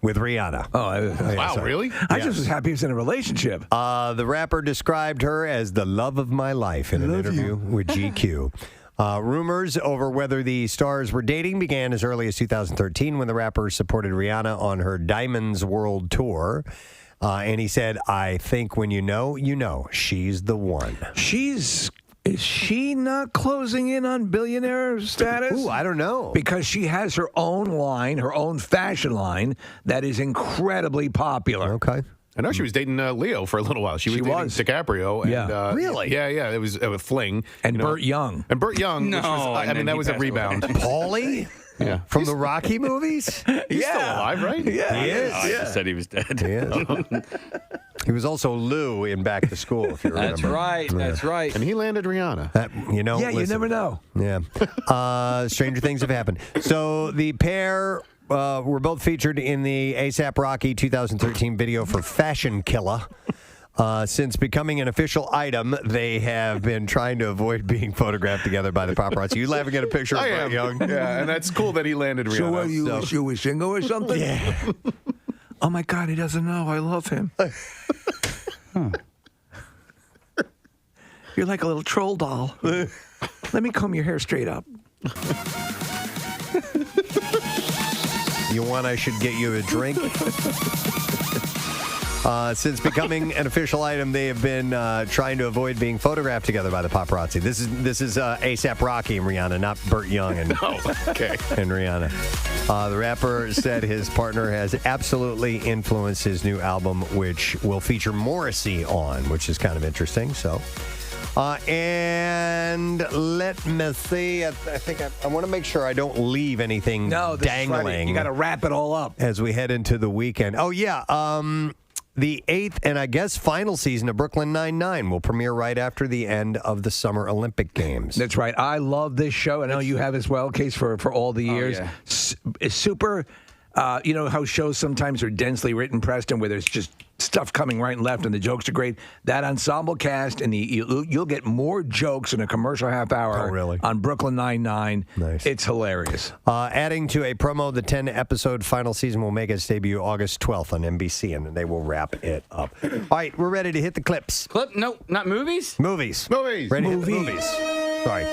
with Rihanna. Wow, really? I just was happy he was in a relationship. The rapper described her as the love of my life in an interview with GQ. Rumors over whether the stars were dating began as early as 2013 when the rapper supported Rihanna on her Diamonds World Tour. And he said, I think when you know, she's the one. Is she not closing in on billionaire status? Ooh, I don't know. Because she has her own line, her own fashion line, that is incredibly popular. Okay. I know she was dating Leo for a little while. She was dating DiCaprio. And, really? Yeah. It was a fling. And Burt Young. And Burt Young. No, which was, that was a rebound. Paulie? Yeah. From the Rocky movies? He's still alive, right? Yeah. He is. I just said he was dead. He is. He was also Lou in Back to School, if you remember. That's right. That's right. And he landed Rihanna. You listen, never know. Yeah. Stranger things have happened. So the pair were both featured in the A$AP Rocky 2013 video for Fashion Killa. Since becoming an official item, they have been trying to avoid being photographed together by the paparazzi. You laughing at a picture of Burt Young? Yeah, and that's cool that he landed Rihanna. So what, you were single or something? Yeah. Oh, my God, he doesn't know. I love him. You're like a little troll doll. Let me comb your hair straight up. You want I should get you a drink? Since becoming an official item, they have been trying to avoid being photographed together by the paparazzi. This is A$AP Rocky and Rihanna, not Burt Young and Rihanna. The rapper said his partner has absolutely influenced his new album, which will feature Morrissey on, which is kind of interesting. So, and let me see. I think I want to make sure I don't leave anything dangling. You got to wrap it all up as we head into the weekend. Oh yeah. The 8th and I guess final season of Brooklyn Nine-Nine will premiere right after the end of the Summer Olympic Games. That's right. I love this show. I know you have as well, Case, for all the years. Yeah. It's super. You know how shows sometimes are densely written, Preston, where there's just stuff coming right and left, and the jokes are great. That ensemble cast, and you'll get more jokes in a commercial half hour on Brooklyn Nine-Nine. Nice. It's hilarious. Adding to a promo, the 10-episode final season will make its debut August 12th on NBC, and they will wrap it up. All right, we're ready to hit the clips. No, not movies? Movies. Ready to hit the movies. Sorry.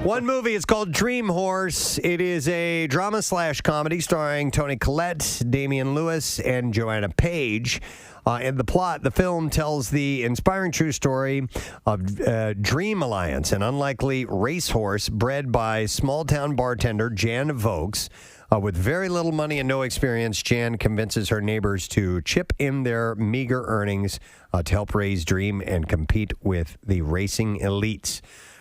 One movie is called Dream Horse. It is a drama/comedy starring Toni Collette, Damian Lewis, and Joanna Page. In the plot, the film tells the inspiring true story of Dream Alliance, an unlikely racehorse bred by small-town bartender Jan Vokes. With very little money and no experience, Jan convinces her neighbors to chip in their meager earnings to help raise Dream and compete with the racing elites.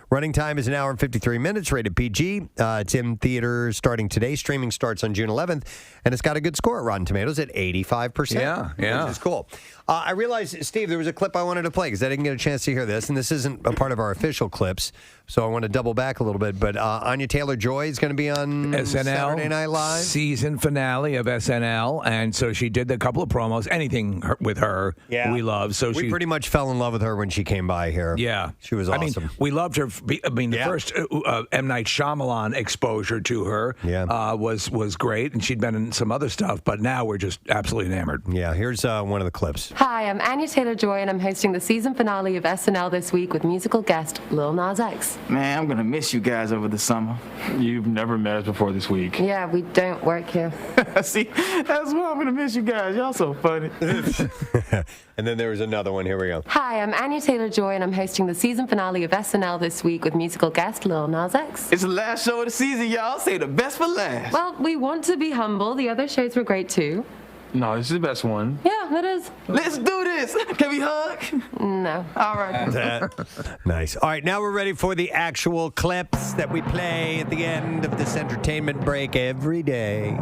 Running time is 1 hour and 53 minutes, rated PG. It's in theaters starting today. Streaming starts on June 11th, and it's got a good score at Rotten Tomatoes at 85%. Yeah. Which is cool. I realized, Steve, there was a clip I wanted to play because I didn't get a chance to hear this, and this isn't a part of our official clips, So I want to double back a little bit. But Anya Taylor-Joy is going to be on SNL Saturday Night Live. Season finale of SNL. And so she did a couple of promos. Anything with her, we love. So we pretty much fell in love with her when she came by here. Yeah. She was awesome. I mean, we loved her. The first M. Night Shyamalan exposure to her was great. And she'd been in some other stuff. But now we're just absolutely enamored. Yeah, here's one of the clips. Hi, I'm Anya Taylor-Joy, and I'm hosting the season finale of SNL this week with musical guest Lil Nas X. Man, I'm gonna miss you guys over the summer. You've never met us before this week. Yeah, we don't work here. See, that's why I'm gonna miss you guys. Y'all so funny. And then there was another one. Here we go. Hi, I'm Anya Taylor-Joy, and I'm hosting the season finale of SNL this week with musical guest Lil Nas X. It's the last show of the season, y'all. Say the best for last. Well, we want to be humble. The other shows were great too. No, this is the best one. Yeah, it is. Let's do this. Can we hug? No. All right. Nice. All right, now we're ready for the actual clips that we play at the end of this entertainment break every day.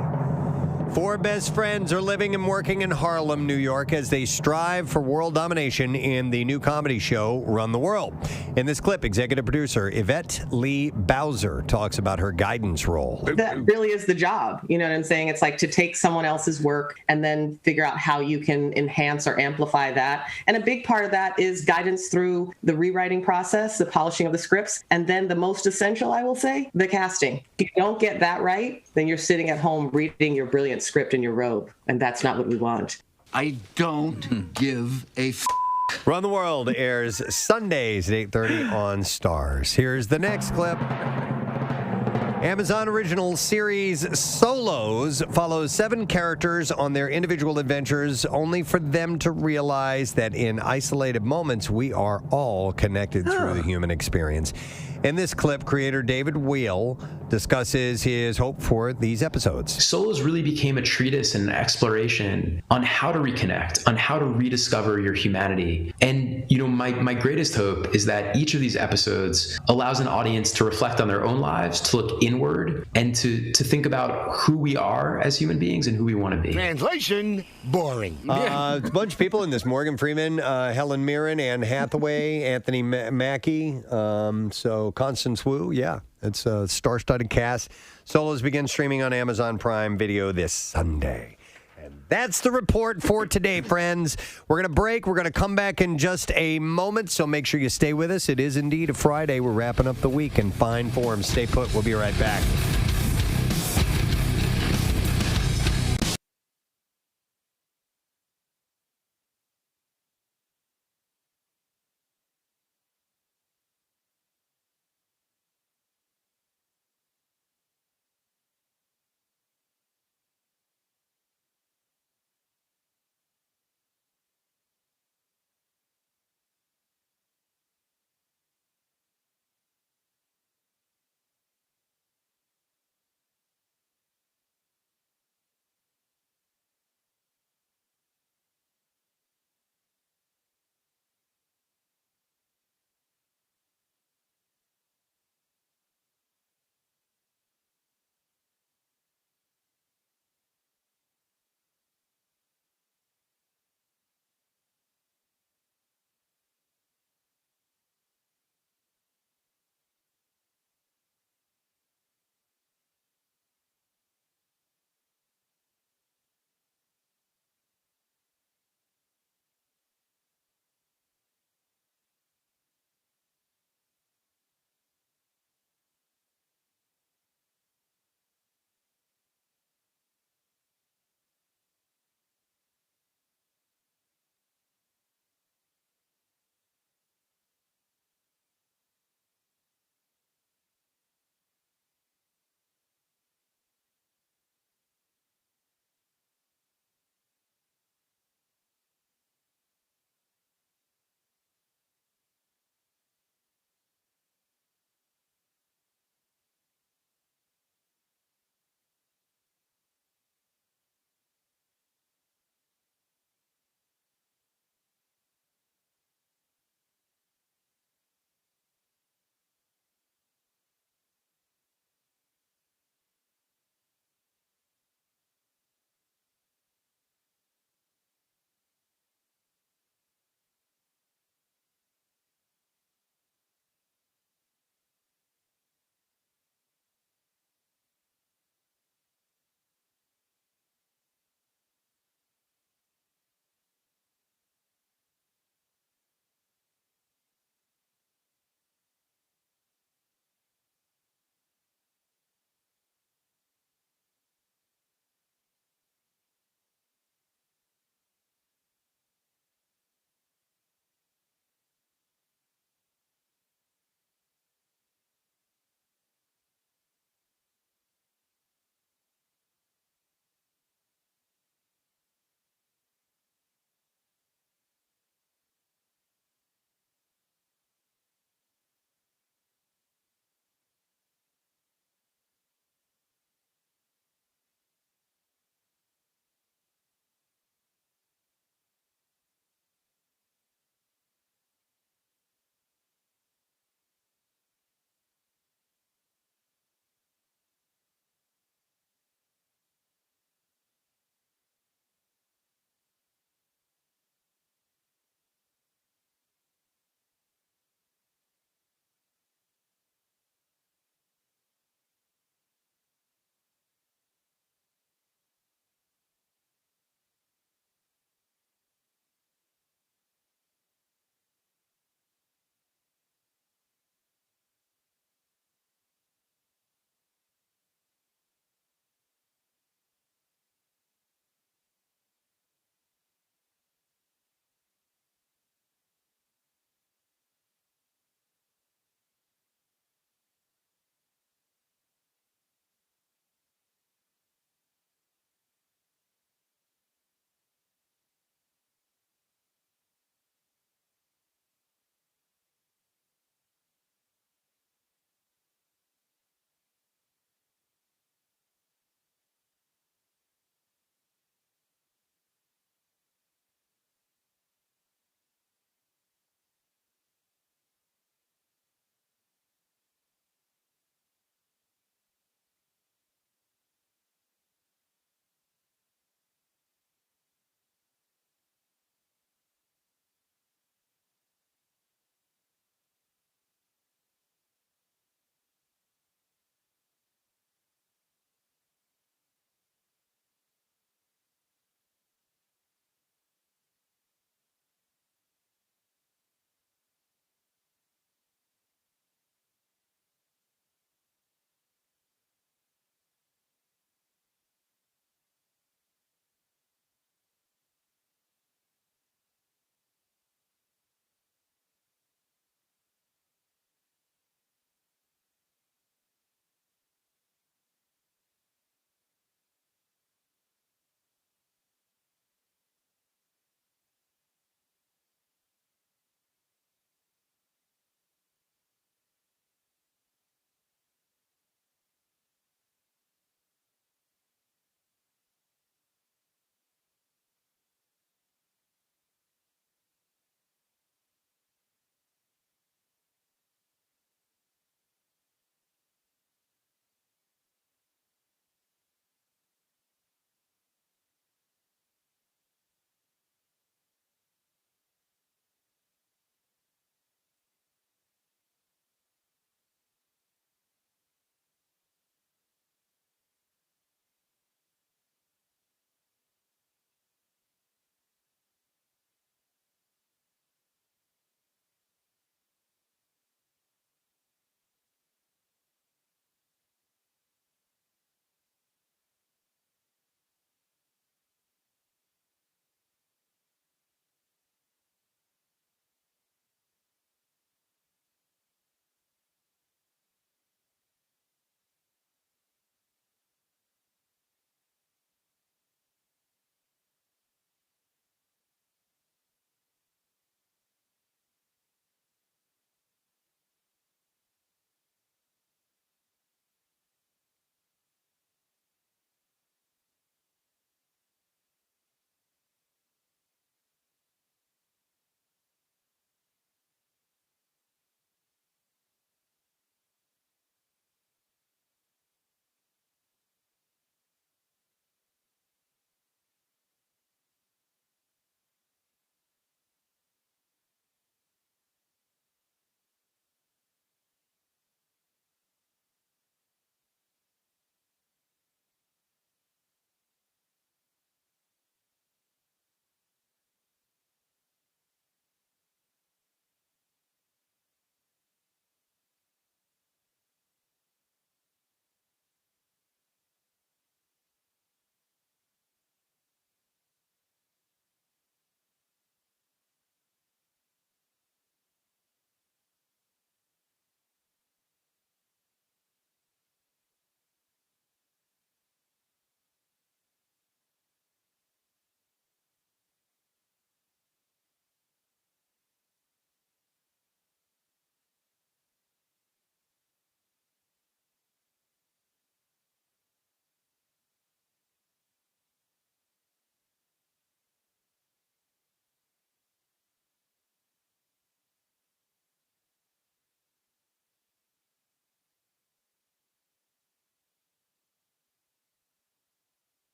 Four best friends are living and working in Harlem, New York, as they strive for world domination in the new comedy show, Run the World. In this clip, executive producer Yvette Lee Bowser talks about her guidance role. That really is the job. You know what I'm saying? It's like to take someone else's work and then figure out how you can enhance or amplify that. And a big part of that is guidance through the rewriting process, the polishing of the scripts, and then the most essential, I will say, the casting. If you don't get that right, then you're sitting at home reading your brilliant script in your robe, and that's not what we want. I don't give a f***. Run the World airs Sundays at 8:30 on Stars. Here's the next clip. Amazon original series Solos follows 7 characters on their individual adventures, only for them to realize that in isolated moments, we are all connected through the human experience. In this clip, creator David Wheel discusses his hope for these episodes. Solos really became a treatise and an exploration on how to reconnect, on how to rediscover your humanity. And, you know, my greatest hope is that each of these episodes allows an audience to reflect on their own lives, to look inward, and to think about who we are as human beings and who we want to be. Translation, boring. A bunch of people in this. Morgan Freeman, Helen Mirren, Anne Hathaway, Anthony Mackie, so Constance Wu. Yeah, it's a star-studded cast. Solos begin streaming on Amazon Prime Video this Sunday. And that's the report for today, friends. We're going to break. We're going to come back in just a moment, so make sure you stay with us. It is indeed a Friday. We're wrapping up the week in fine form. Stay put. We'll be right back.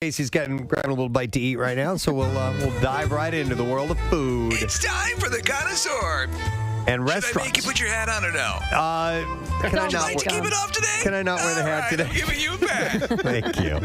Casey's grabbing a little bite to eat right now, so we'll dive right into the world of food. It's time for the connoisseur. And Should I restaurants. make you put your hat on or no? Can I not keep it off today? Can I not wear the hat today? I'm giving you back. Thank you.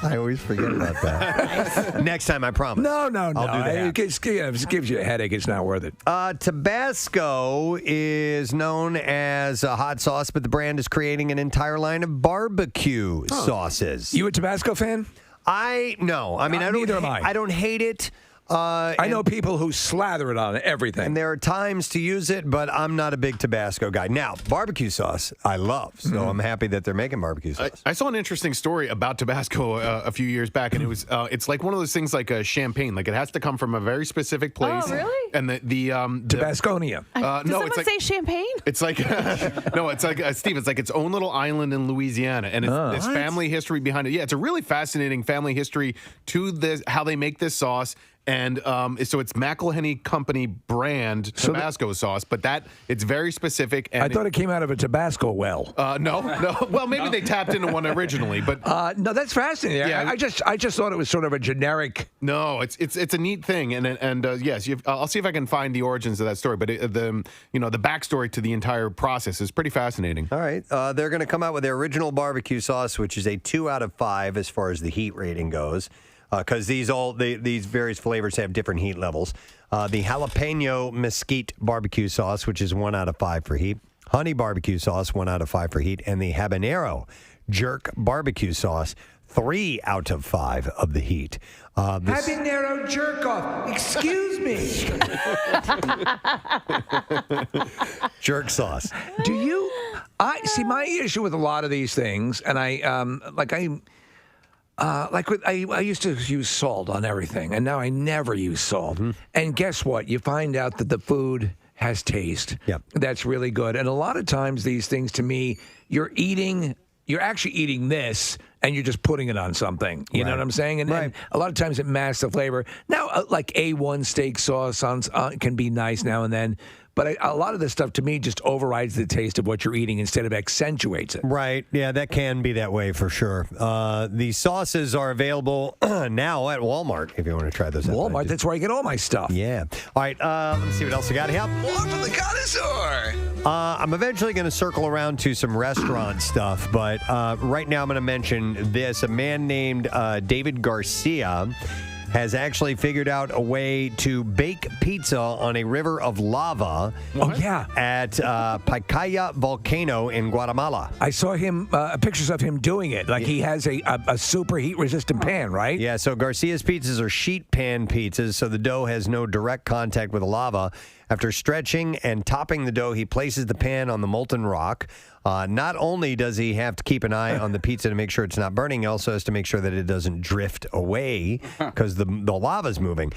I always forget about that. Next time, I promise. No. I'll do that. It gives you a headache. It's not worth it. Tabasco is known as a hot sauce, but the brand is creating an entire line of barbecue sauces. You a Tabasco fan? No. I mean, neither am I. I don't hate it. I know people who slather it on everything. And there are times to use it, but I'm not a big Tabasco guy. Now, barbecue sauce, I love. So I'm happy that they're making barbecue sauce. I saw an interesting story about Tabasco a few years back, and it was it's like one of those things like a champagne. Like it has to come from a very specific place. Oh, really? And the Tabasconia. Does someone say champagne? It's like no, it's like Steve. It's like its own little island in Louisiana, and it's family history behind it. Yeah, it's a really fascinating family history to this, how they make this sauce. And so it's McElhenney Company brand Tabasco sauce, but it's very specific. And I thought it came out of a Tabasco well. No. Well, maybe they tapped into one originally, but no, that's fascinating. Yeah, I just thought it was sort of a generic. No, it's a neat thing, and yes, I'll see if I can find the origins of that story. But the backstory to the entire process is pretty fascinating. All right, they're going to come out with their original barbecue sauce, which is a 2 out of 5 as far as the heat rating goes. Because these various flavors have different heat levels. The jalapeno mesquite barbecue sauce, which is 1 out of 5 for heat. Honey barbecue sauce, 1 out of 5 for heat. And the habanero jerk barbecue sauce, 3 out of 5 of the heat. Habanero jerk off. Excuse me. Jerk sauce. Do you? I see my issue with a lot of these things, and I used to use salt on everything, and now I never use salt. Mm-hmm. And guess what? You find out that the food has taste. Yep. That's really good. And a lot of times these things, to me, you're actually eating this, and you're just putting it on something. You know what I'm saying? And a lot of times it masks the flavor. Now, like A1 steak sauce can be nice now and then. But a lot of this stuff, to me, just overrides the taste of what you're eating instead of accentuates it. Right. Yeah, that can be that way for sure. The sauces are available now at Walmart if you want to try those out. Walmart, that's where I get all my stuff. Yeah. All right, let's see what else we got here. Welcome to the connoisseur. I'm eventually going to circle around to some restaurant stuff, but right now I'm going to mention this. A man named David Garcia has actually figured out a way to bake pizza on a river of lava. Oh, yeah. At Pacaya Volcano in Guatemala. I saw him, pictures of him doing it. Like he has a super heat-resistant pan, right? Yeah, so Garcia's pizzas are sheet pan pizzas, so the dough has no direct contact with the lava. After stretching and topping the dough, he places the pan on the molten rock. Not only does he have to keep an eye on the pizza to make sure it's not burning, he also has to make sure that it doesn't drift away because the lava's moving.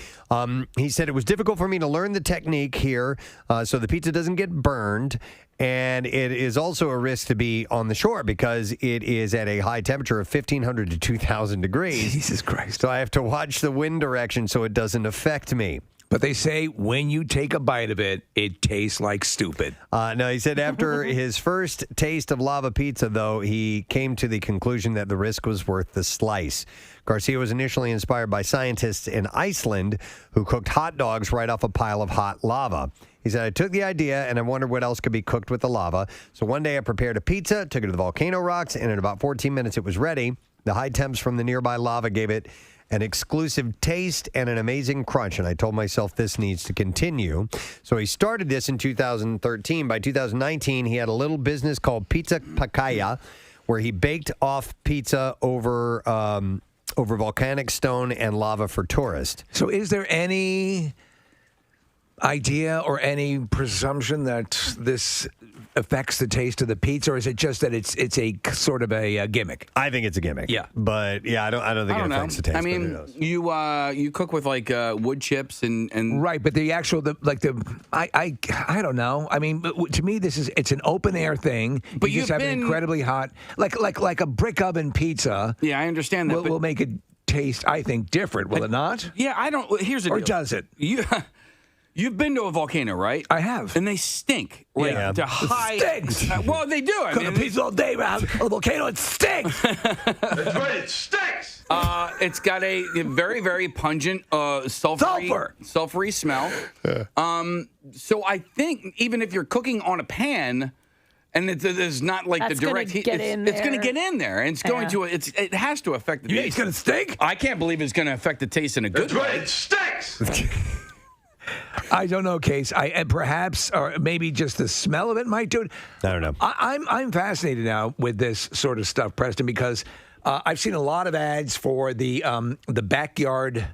He said, it was difficult for me to learn the technique here so the pizza doesn't get burned. And it is also a risk to be on the shore because it is at a high temperature of 1,500 to 2,000 degrees. Jesus Christ. So I have to watch the wind direction so it doesn't affect me. But they say when you take a bite of it, it tastes like stupid. No, he said after his first taste of lava pizza, though, he came to the conclusion that the risk was worth the slice. Garcia was initially inspired by scientists in Iceland who cooked hot dogs right off a pile of hot lava. He said, I took the idea and I wondered what else could be cooked with the lava. So one day I prepared a pizza, took it to the volcano rocks, and in about 14 minutes it was ready. The high temps from the nearby lava gave it an exclusive taste and an amazing crunch. And I told myself this needs to continue. So he started this in 2013. By 2019, he had a little business called Pizza Pacaya, where he baked off pizza over volcanic stone and lava for tourists. So is there any idea or any presumption that this affects the taste of the pizza, or is it just that it's a sort of a gimmick? I think it's a gimmick. Yeah, but yeah, I don't think it affects the taste. I mean, you cook with like wood chips and right, but the actual I don't know. I mean, to me, it's an open air thing. But you just have an incredibly hot, like a brick oven pizza. Yeah, I understand that. Will make it taste, I think, different. Will it not? Yeah, I don't. Here's the deal. Or does it? You've been to a volcano, right? I have. And they stink. Like, yeah. To high. It stinks. Well, they do. Cook a pizza all day, man. On the volcano, it stinks. That's right, it stinks. It's got a very, very pungent sulfury smell. So I think even if you're cooking on a pan, and there's not like That's the direct heat, it's going to get in there, and it's going to. It has to affect the taste. It's going to stink? I can't believe it's going to affect the taste in a good way. It stinks. I don't know, Case. And perhaps, or maybe just the smell of it might do it. I don't know. I'm fascinated now with this sort of stuff, Preston, because I've seen a lot of ads for the backyard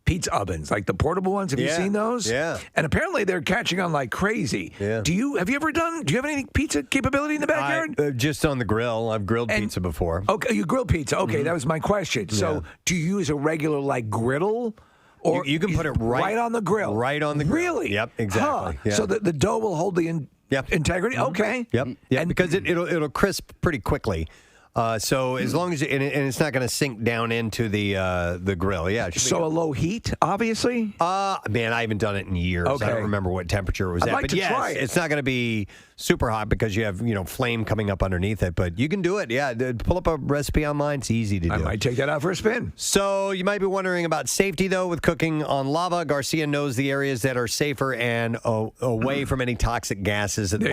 pizza ovens, like the portable ones. Have you seen those? Yeah. And apparently they're catching on like crazy. Yeah. Do you have any pizza capability in the backyard? Just on the grill. I've grilled pizza before. Okay, you grill pizza. Okay, that was my question. So do you use a regular like griddle? Or you can put it right on the grill. Right on the grill. Really? Yep, exactly. Huh. Yeah. So the dough will hold the integrity? Okay. Yep. Yeah, because it'll crisp pretty quickly. So as long as and it's not going to sink down into the grill. Yeah. So a low heat, obviously? Man, I haven't done it in years. Okay. I don't remember what temperature it was I'd at. like But to yes, try it. it's not going to be super hot because you have flame coming up underneath it. But you can do it. Yeah. Pull up a recipe online. It's easy to do. I might take that out for a spin. So you might be wondering about safety, though, with cooking on lava. Garcia knows the areas that are safer and away from any toxic gases that the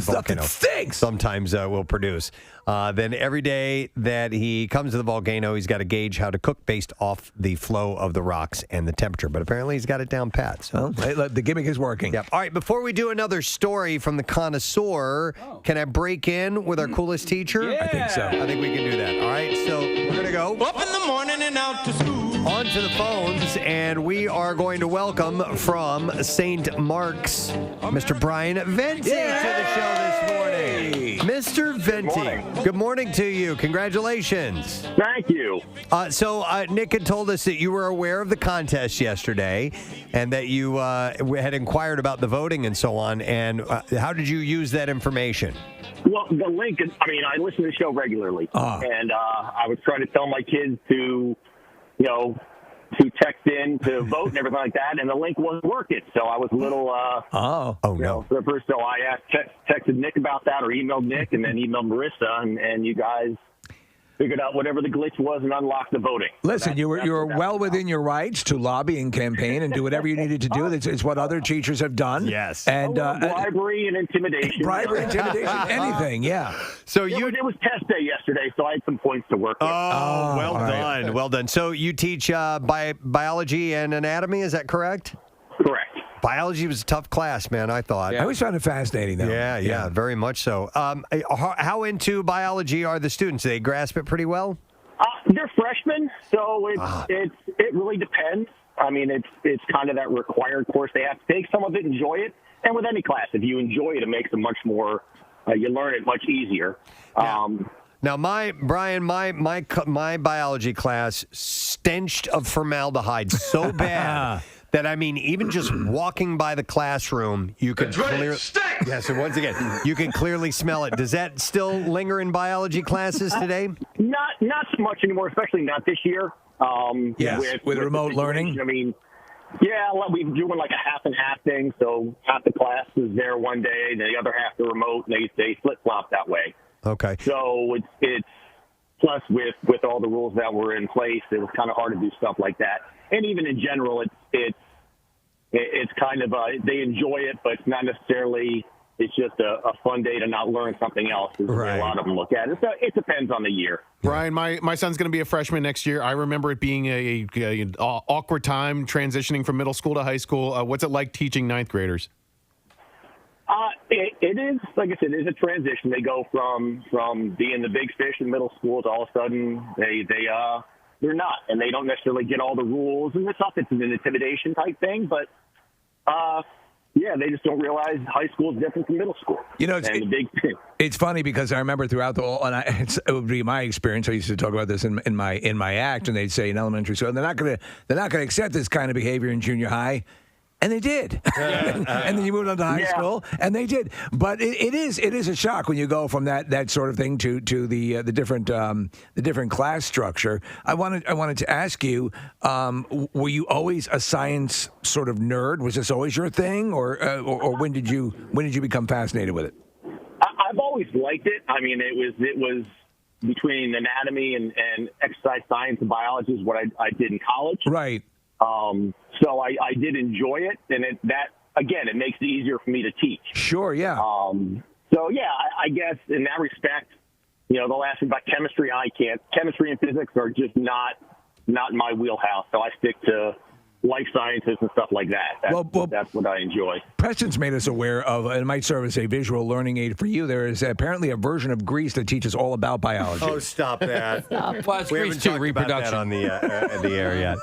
volcano stinks. sometimes will produce. Then every day that he comes to the volcano, he's got to gauge how to cook based off the flow of the rocks and the temperature. But apparently he's got it down pat. So the gimmick is working. Yep. All right, before we do another story from the connoisseur, can I break in with our coolest teacher? I think so. I think we can do that. All right, so we're going to go Up in the morning and out to school. on to the phones, and we are going to welcome from St. Mark's, Mr. Brian Venti to the show this morning. Mr. Venti, good morning to you. Congratulations. Thank you. So Nick had told us that you were aware of the contest yesterday and that you had inquired about the voting and so on. And how did you use that information? Well, the link, I listen to the show regularly. And I was trying to tell my kids to text in to vote and everything like that, and the link wasn't working. So I was a little, no. So I texted Nick about that, or emailed Nick, and then emailed Marissa, and you guys figured out whatever the glitch was and unlocked the voting. Listen, you were well within your rights to lobby and campaign and do whatever you needed to do. It's what other teachers have done. Yes. And bribery and intimidation. Bribery, intimidation, anything, yeah. So it was test day yesterday, so I had some points to work with. Well done. Right. Well done. So you teach biology and anatomy, is that correct? Correct. Biology was a tough class, man, I thought. I always found it fascinating, though. Yeah, very much so. How into biology are the students? Do they grasp it pretty well? They're freshmen, so it really depends. I mean, it's kind of that required course they have to take. Some of it enjoy it, and with any class, if you enjoy it, it makes it much more. You learn it much easier. Now, my biology class stenched of formaldehyde so bad. That, even just walking by the classroom, you could clearly... Yes, and once again, you can clearly smell it. Does that still linger in biology classes today? Not so much anymore, especially not this year. With remote learning? We're doing like a half and half thing. So half the class is there one day, and the other half the remote, and they flip-flop that way. Okay. So it's plus with all the rules that were in place, it was kind of hard to do stuff like that. And even in general, it's kind of they enjoy it, but it's not necessarily. It's just a fun day to not learn something else. Is the way a lot of them look at it. So it depends on the year. Brian, my son's going to be a freshman next year. I remember it being a awkward time transitioning from middle school to high school. What's it like teaching ninth graders? It is, like I said, it is a transition. They go from being the big fish in middle school to all of a sudden they're not, and they don't necessarily get all the rules. And it's not that it's an intimidation type thing, but they just don't realize high school is different from middle school. It's funny because I remember throughout the whole, and it would be my experience. I used to talk about this in my act, and they'd say in elementary school, they're not going to accept this kind of behavior in junior high. And they did. And then you moved on to high school, and they did. But it is a shock when you go from that sort of thing to the different class structure. I wanted to ask you, were you always a science sort of nerd? Was this always your thing, or when did you become fascinated with it? I've always liked it. I mean, it was between anatomy and exercise science and biology is what I did in college. Right. So I did enjoy it, and it makes it easier for me to teach. Sure, yeah. So, yeah, I guess in that respect, they'll ask me about chemistry. I can't. Chemistry and physics are just not in my wheelhouse, so I stick to life sciences and stuff like that. That's what I enjoy. Preston's made us aware of, and it might serve as a visual learning aid for you. There is apparently a version of Greece that teaches all about biology. Oh, stop that. Well, it's We Greece haven't too, talked reproduction. about that on the air yet.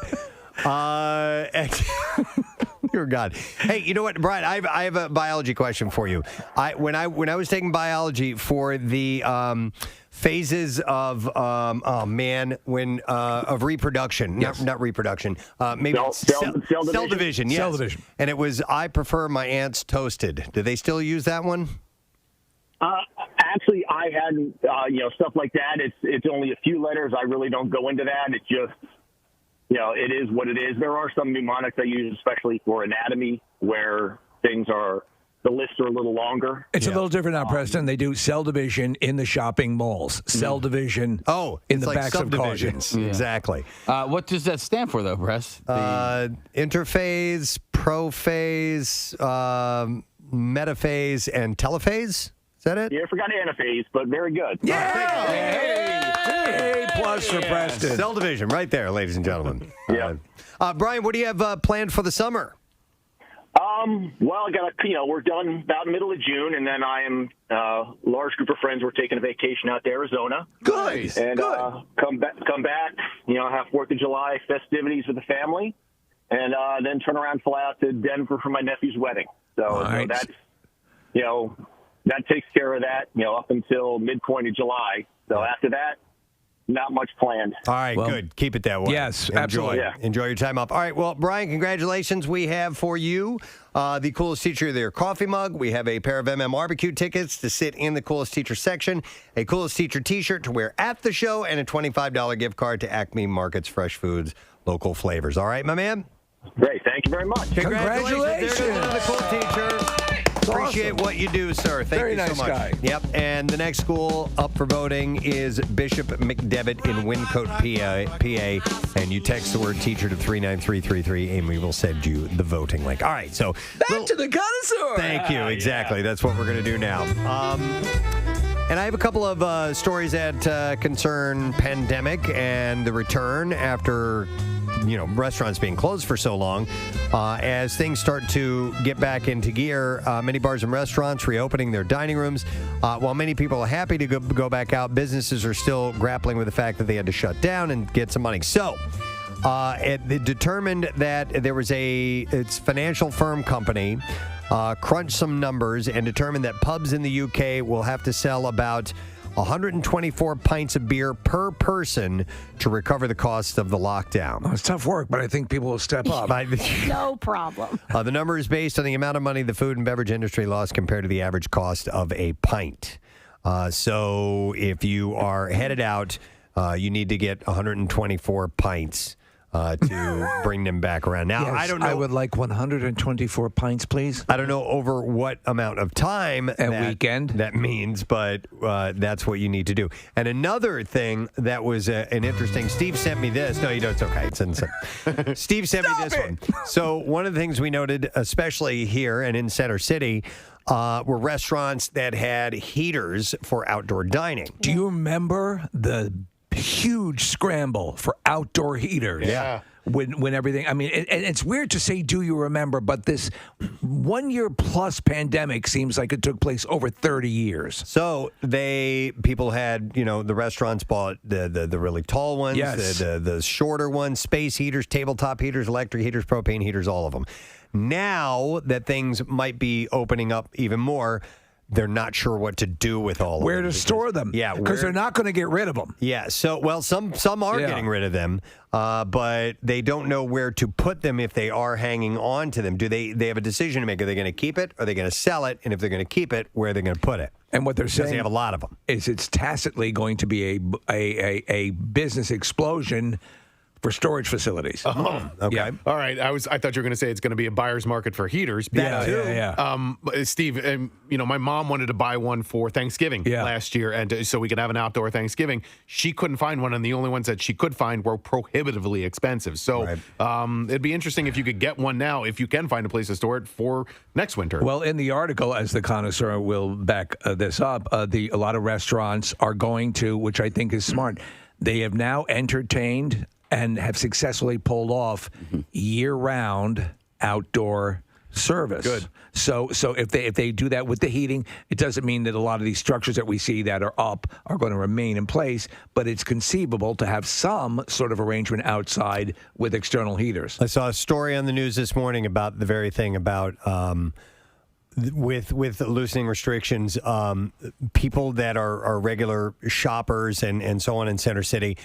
Dear God. Hey, you know what, Brian? I have a biology question for you. When I was taking biology for the phases of of reproduction, not reproduction, maybe cell division. Yes. Cell division. And it was I prefer my ants toasted. Do they still use that one? Actually, I hadn't. Stuff like that. It's only a few letters. I really don't go into that. It's just. It is what it is. There are some mnemonics I use, especially for anatomy, where the lists are a little longer. It's a little different now, Preston. They do cell division in the shopping malls. Cell division in the backs of cars. Exactly. What does that stand for, though, Press? Interphase, prophase, metaphase, and telophase. Is that it? Yeah, I forgot anaphase, but very good. Yeah! A plus for Preston. Cell division, right there, ladies and gentlemen. Yeah. Brian, what do you have planned for the summer? Well, we're done about middle of June, and then I am a large group of friends. We're taking a vacation out to Arizona. Good. And come back. Have 4th of July festivities with the family, and then turn around and fly out to Denver for my nephew's wedding. So that's that takes care of that. Up until midpoint of July. So after that. Not much planned. All right, good. Keep it that way. Yes, absolutely. Enjoy your time off. All right, well, Brian, congratulations. We have for you the Coolest Teacher of the Year coffee mug. We have a pair of barbecue tickets to sit in the Coolest Teacher section, a Coolest Teacher t-shirt to wear at the show, and a $25 gift card to Acme Markets Fresh Foods Local Flavors. All right, my man? Great. Thank you very much. Congratulations. There goes the Cool Teacher. Appreciate what you do, sir. Thank you so much. Guy. Yep. And the next school up for voting is Bishop McDevitt in Wyncote, PA. And you text the word teacher to 39333, and we will send you the voting link. All right. So back to the connoisseur. Thank you. Exactly. That's what we're going to do now. And I have a couple of stories that concern pandemic and the return after restaurants being closed for so long. As things start to get back into gear, many bars and restaurants reopening their dining rooms. While many people are happy to go back out, businesses are still grappling with the fact that they had to shut down and get some money. So it determined that there was it's financial firm company crunched some numbers and determined that pubs in the UK will have to sell about 124 pints of beer per person to recover the cost of the lockdown. It's tough work, but I think people will step up. No problem. The number is based on the amount of money the food and beverage industry lost compared to the average cost of a pint. So if you are headed out, you need to get 124 pints to bring them back around. Now, yes, I don't know. I would like 124 pints, please. I don't know over what amount of time weekend that means, but that's what you need to do. And another thing that was an interesting, Steve sent me this. No, it's okay. It's insane. Steve sent me this one. So one of the things we noted, especially here and in Center City, were restaurants that had heaters for outdoor dining. Do you remember the huge scramble for outdoor heaters? Yeah. When everything, I mean, it's weird to say, do you remember? But this 1 year plus pandemic seems like it took place over 30 years. So people had, the restaurants bought the really tall ones, yes. the shorter ones, space heaters, tabletop heaters, electric heaters, propane heaters, all of them. Now that things might be opening up even more, they're not sure what to do with all of them. Where to store them. Yeah. Because they're not going to get rid of them. Yeah. So, some are getting rid of them, but they don't know where to put them if they are hanging on to them. Do they have a decision to make? Are they going to keep it? Are they going to sell it? And if they're going to keep it, where are they going to put it? And what they're saying, because they have a lot of them, is it's tacitly going to be a business explosion for storage facilities. Oh, okay. Yeah. All right. I thought you were going to say it's going to be a buyer's market for heaters. Steve, my mom wanted to buy one for Thanksgiving last year, and so we could have an outdoor Thanksgiving. She couldn't find one, and the only ones that she could find were prohibitively expensive. So it'd be interesting if you could get one now, if you can find a place to store it for next winter. Well, in the article, as the connoisseur will back this up, a lot of restaurants are going to, which I think is smart, they have now entertained and have successfully pulled off year-round outdoor service. Good. So if they do that with the heating, it doesn't mean that a lot of these structures that we see that are up are going to remain in place, but it's conceivable to have some sort of arrangement outside with external heaters. I saw a story on the news this morning about the very thing about with loosening restrictions, people that are regular shoppers and so on in Center City,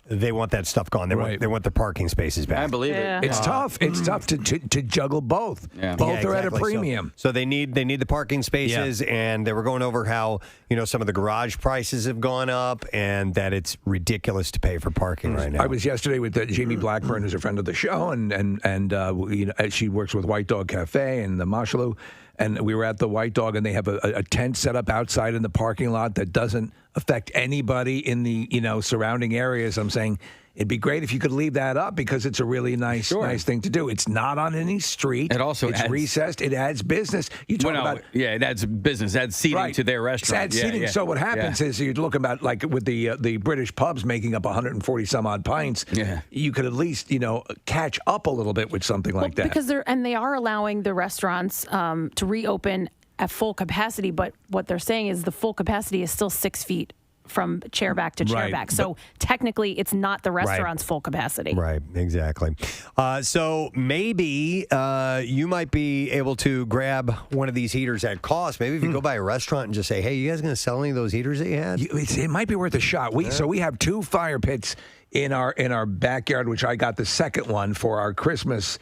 they want that stuff gone. They want the parking spaces back. I believe it. It's tough. It's tough to juggle both. Yeah. Both are at a premium. So they need the parking spaces, and they were going over how some of the garage prices have gone up, and that it's ridiculous to pay for parking right now. I was yesterday with Jamie Blackburn, who's a friend of the show, and she works with White Dog Cafe and the Mashalou. And we were at the White Dog, and they have a tent set up outside in the parking lot that doesn't affect anybody in the surrounding areas. I'm saying it'd be great if you could leave that up because it's a really nice thing to do. It's not on any street. It also it's adds, recessed. It adds business. You talk about it adds business. It adds seating to their restaurant. It adds seating. Yeah. So what happens is you're looking about like with the British pubs making up 140 some odd pints. Yeah. You could at least catch up a little bit with something like that. Because they are allowing the restaurants to reopen at full capacity, but what they're saying is the full capacity is still 6 feet from chair back to chair back. So technically, it's not the restaurant's full capacity. Right, exactly. So maybe you might be able to grab one of these heaters at cost. Maybe if you go by a restaurant and just say, hey, you guys going to sell any of those heaters that you had? It might be worth a shot. So we have 2 fire pits in our backyard, which I got the second one for our Christmas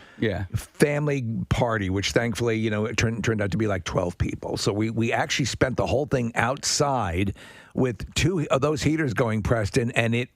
family party, which thankfully, it turned out to be like 12 people. So we actually spent the whole thing outside with 2 of those heaters going, Preston, and it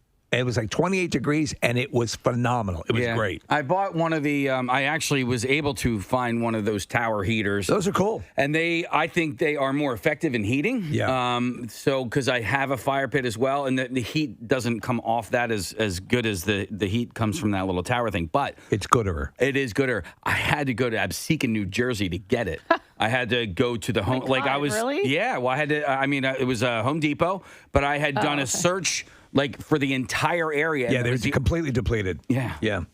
was like 28 degrees, and it was phenomenal. It was great. I bought one of the, I actually was able to find one of those tower heaters. Those are cool. And I think they are more effective in heating. Yeah. So, because I have a fire pit as well, and the heat doesn't come off that as good as the heat comes from that little tower thing. But it's gooder. It is gooder. I had to go to Absecon, New Jersey to get it. I had to go to the home. Really? Yeah. Well, I had to, it was Home Depot, but I had done a search for the entire area. Yeah, they're completely depleted. Yeah. Yeah.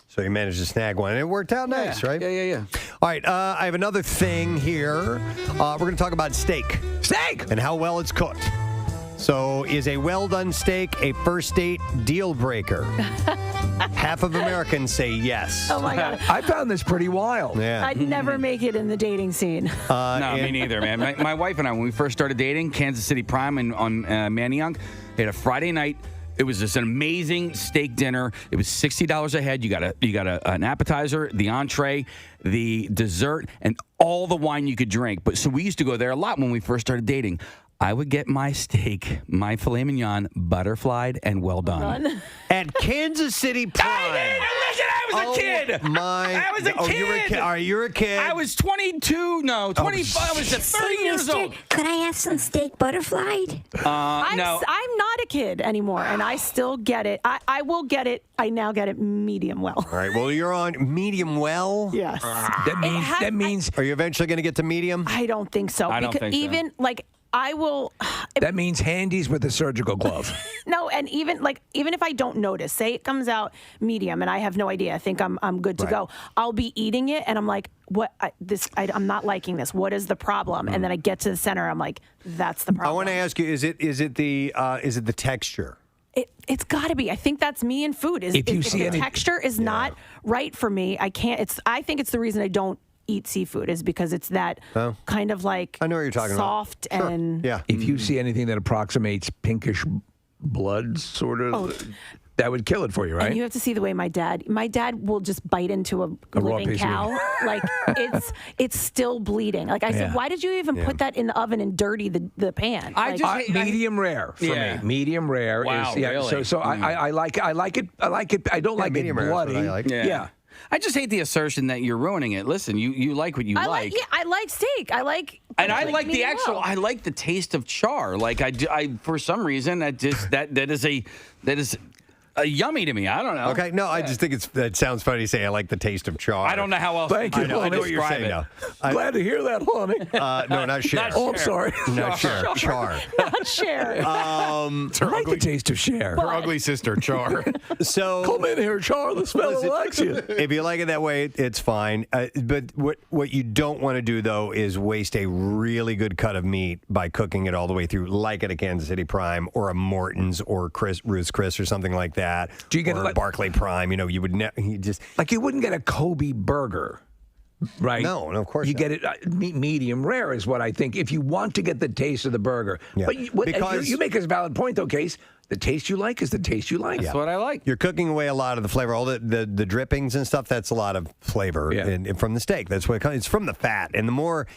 So you managed to snag one, and it worked out nice, right? Yeah. All right, I have another thing here. We're going to talk about steak. Steak! And how well it's cooked. So is a well-done steak a first date deal breaker? Half of Americans say yes. Oh, my God. I found this pretty wild. Yeah. I'd never make it in the dating scene. No, me neither, man. My wife and I, when we first started dating, Kansas City Prime on Manayunk, we had a Friday night. It was just an amazing steak dinner. It was $60 a head. You got an appetizer, the entree, the dessert, and all the wine you could drink. But so we used to go there a lot when we first started dating. I would get my steak, my filet mignon, butterflied and well done. At Kansas City Prime. I was a kid. I was a kid. You were a kid. All right, you're a kid. I was 22. No, 25. I was 30 years old. Could I have some steak butterflied? No. I'm not a kid anymore, and I still get it. I will get it. I now get it medium well. All right. Well, you're on medium well. Yes. That means. Are you eventually going to get to medium? I don't think so. I don't think so. Even I will. That means handies with a surgical glove. No, and even if I don't notice, say it comes out medium, and I have no idea. I think I'm good to go. I'll be eating it, and I'm like, what? I'm not liking this. What is the problem? And then I get to the center. I'm like, that's the problem. I want to ask you: is it the texture? It's got to be. I think that's me in food. If the texture is not right for me, I can't. I think it's the reason I don't eat seafood is because it's that kind of like I know what you're talking soft about. And yeah. If you see anything that approximates pinkish blood, sort of, that would kill it for you, right? And you have to see the way my dad will just bite into a raw living piece of cow. Like it's still bleeding. Like I said, why did you even put that in the oven and dirty the pan? Medium rare for me. Medium rare Wow, is really? So I like it. I like it. I don't like it medium rare is what bloody. I like. Yeah. I just hate the assertion that you're ruining it. Listen, you like what you like. I like steak. I like the actual. I like the taste of char. Like I for some reason that is yummy to me. I don't know. Okay, no, I just think it sounds funny to say I like the taste of char. I don't know how else. Thank you. I know what you're saying now. Glad to hear that, honey. No, not Cher. Oh, I'm sorry. Not Cher. Char. Not Cher. I like the taste of Cher. Her ugly sister, Char. So come in here, Char. This fella likes you. If you like it that way, it's fine. But what you don't want to do though is waste a really good cut of meat by cooking it all the way through, like at a Kansas City Prime or a Morton's or Ruth's Chris or something like that. Do you get or Barclay Prime? You would you wouldn't get a Kobe burger. Right? No, of course you not. get it medium rare is what I think. If you want to get the taste of the burger, Yeah. but Because- you make a valid point though, Case. The taste you like is the taste you like. That's what I like. You're cooking away a lot of the flavor, all the drippings and stuff. That's a lot of flavor from the steak. That's what it comes. It's from the fat, and the more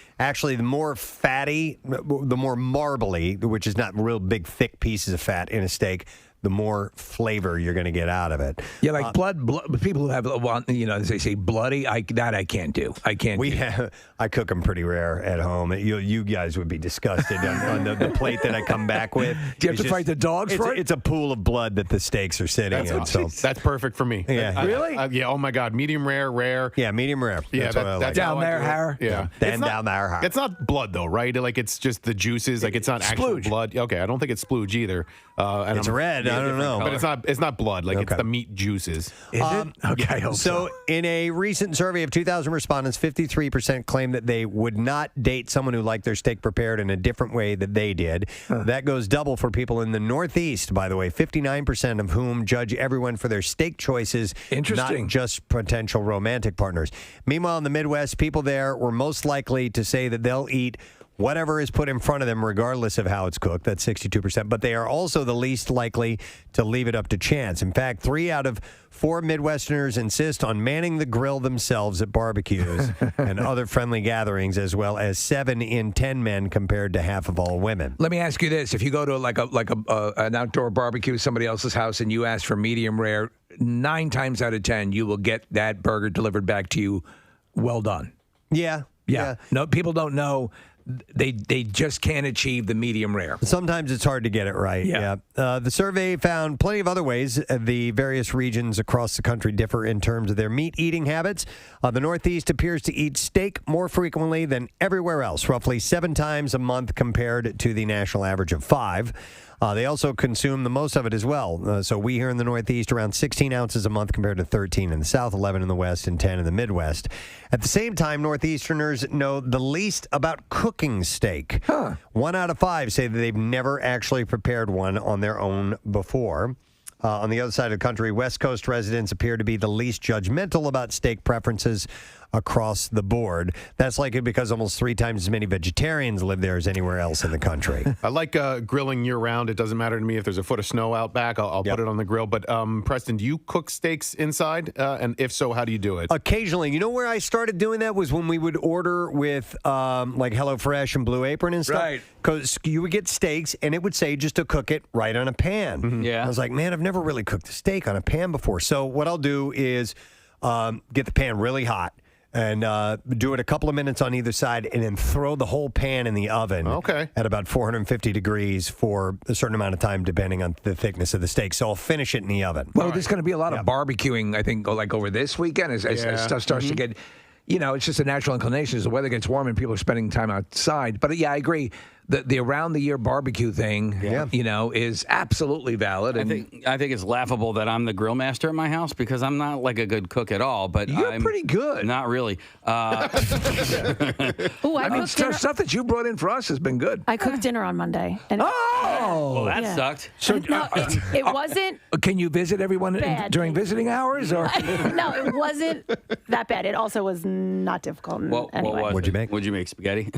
fatty, the more marbly, which is not real big, thick pieces of fat in a steak, the more flavor you're going to get out of it. Yeah, like blood. People who have, they say bloody. I can't do. I can't. I cook them pretty rare at home. You guys would be disgusted on the plate that I come back with. Do you have to fight the dogs for it? It's a pool of blood that the steaks are sitting in. So That's perfect for me. Yeah. Really? Yeah. Oh my God. Medium rare. Yeah, medium rare. Yeah, that's what I like. Down there, Har. Yeah. Down there. It's not blood though, right? Like it's just the juices. Like it's not actual blood. Okay, I don't think it's splooge either. And It's red. I don't know. But it's not blood. Like it's the meat juices. Is it? Okay, I hope so. In a recent survey of 2,000 respondents, 53% claimed that they would not date someone who liked their steak prepared in a different way that they did. That goes double for people in the Northeast, by the way, 59% of whom judge everyone for their steak choices, Interesting. not just potential romantic partners. Meanwhile, in the Midwest, people there were most likely to say that they'll eat whatever is put in front of them, regardless of how it's cooked. That's 62%. But they are also the least likely to leave it up to chance. In fact, 3 out of 4 Midwesterners insist on manning the grill themselves at barbecues and other friendly gatherings, as well as 7 in 10 men compared to half of all women. Let me ask you this: if you go to an outdoor barbecue, somebody else's house, and you ask for medium rare, 9 times out of 10 you will get that burger delivered back to you, well done. Yeah. No, people don't know. They just can't achieve the medium rare. Sometimes it's hard to get it right. Yeah. The survey found plenty of other ways the various regions across the country differ in terms of their meat eating habits. The Northeast appears to eat steak more frequently than everywhere else, roughly 7 times a month compared to the national average of 5. They also consume the most of it as well. So we here in the Northeast, around 16 ounces a month compared to 13 in the South, 11 in the West, and 10 in the Midwest. At the same time, Northeasterners know the least about cooking steak. 1 out of 5 say that they've never actually prepared one on their own before. On the other side of the country, West Coast residents appear to be the least judgmental about steak preferences across the board. That's likely because almost 3 times as many vegetarians live there as anywhere else in the country. I like grilling year-round. It doesn't matter to me if there's a foot of snow out back. I'll put it on the grill. But, Preston, do you cook steaks inside? And if so, how do you do it? Occasionally. You know where I started doing that was when we would order with like HelloFresh and Blue Apron and stuff. Right. Because you would get steaks, and it would say just to cook it right on a pan. Yeah. I was like, man, I've never really cooked a steak on a pan before. So what I'll do is get the pan really hot, and do it a couple of minutes on either side, and then throw the whole pan in the oven at about 450 degrees for a certain amount of time, depending on the thickness of the steak. So I'll finish it in the oven. Well, there's going to be a lot of barbecuing, I think, like over this weekend as stuff starts to get, it's just a natural inclination as the weather gets warm and people are spending time outside. But yeah, I agree. The around the year barbecue thing, is absolutely valid. And I think it's laughable that I'm the grill master at my house because I'm not like a good cook at all. But you're pretty good. Not really. I mean, stuff that you brought in for us has been good. I cooked dinner on Monday. And well, that sucked. So no, it wasn't. Can you visit everyone during visiting hours, or no? It wasn't that bad. It also was not difficult. Anyway. What'd you make? What'd you make? Spaghetti.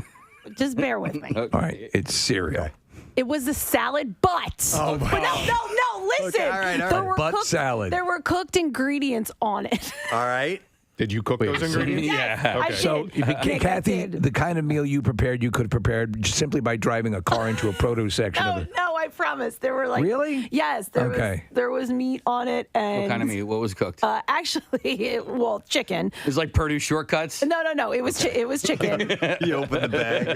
Just bear with me. All right, it's cereal. It was a salad, but. Oh, But no, listen. Okay, all right. There were Butt salad. There were cooked ingredients on it. All right. Did you cook those ingredients? Yeah. I So, did. Kathy, the kind of meal you prepared, you could have prepared simply by driving a car into a produce section of it. No, I promise. There were like. Really? Yes. There was meat on it. And, What kind of meat? What was cooked? Actually, chicken. It was like Purdue shortcuts. No. It was chicken. You open the bag.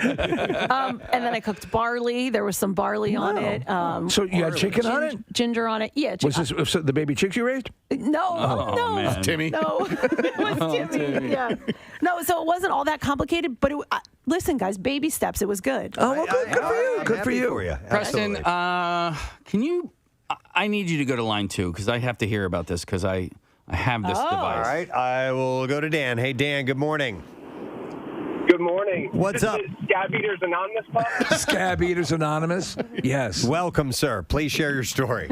And then I cooked barley. There was some barley on it. So you had chicken on it? Ginger on it. Yeah. Was this the baby chicks you raised? No. No. man. Timmy? No. It was Timmy. Yeah. No. So it wasn't all that complicated. But listen, guys, baby steps. It was good. Oh, well, good for you. I'm Good for happy you. for you. Preston, Absolutely. can you? I need you to go to line 2 because I have to hear about this because I have this device. All right. I will go to Dan. Hey, Dan, good morning. Good morning. What's up? This is Scab Eaters Anonymous Pub? Scab Eaters Anonymous? Yes. Welcome, sir. Please share your story.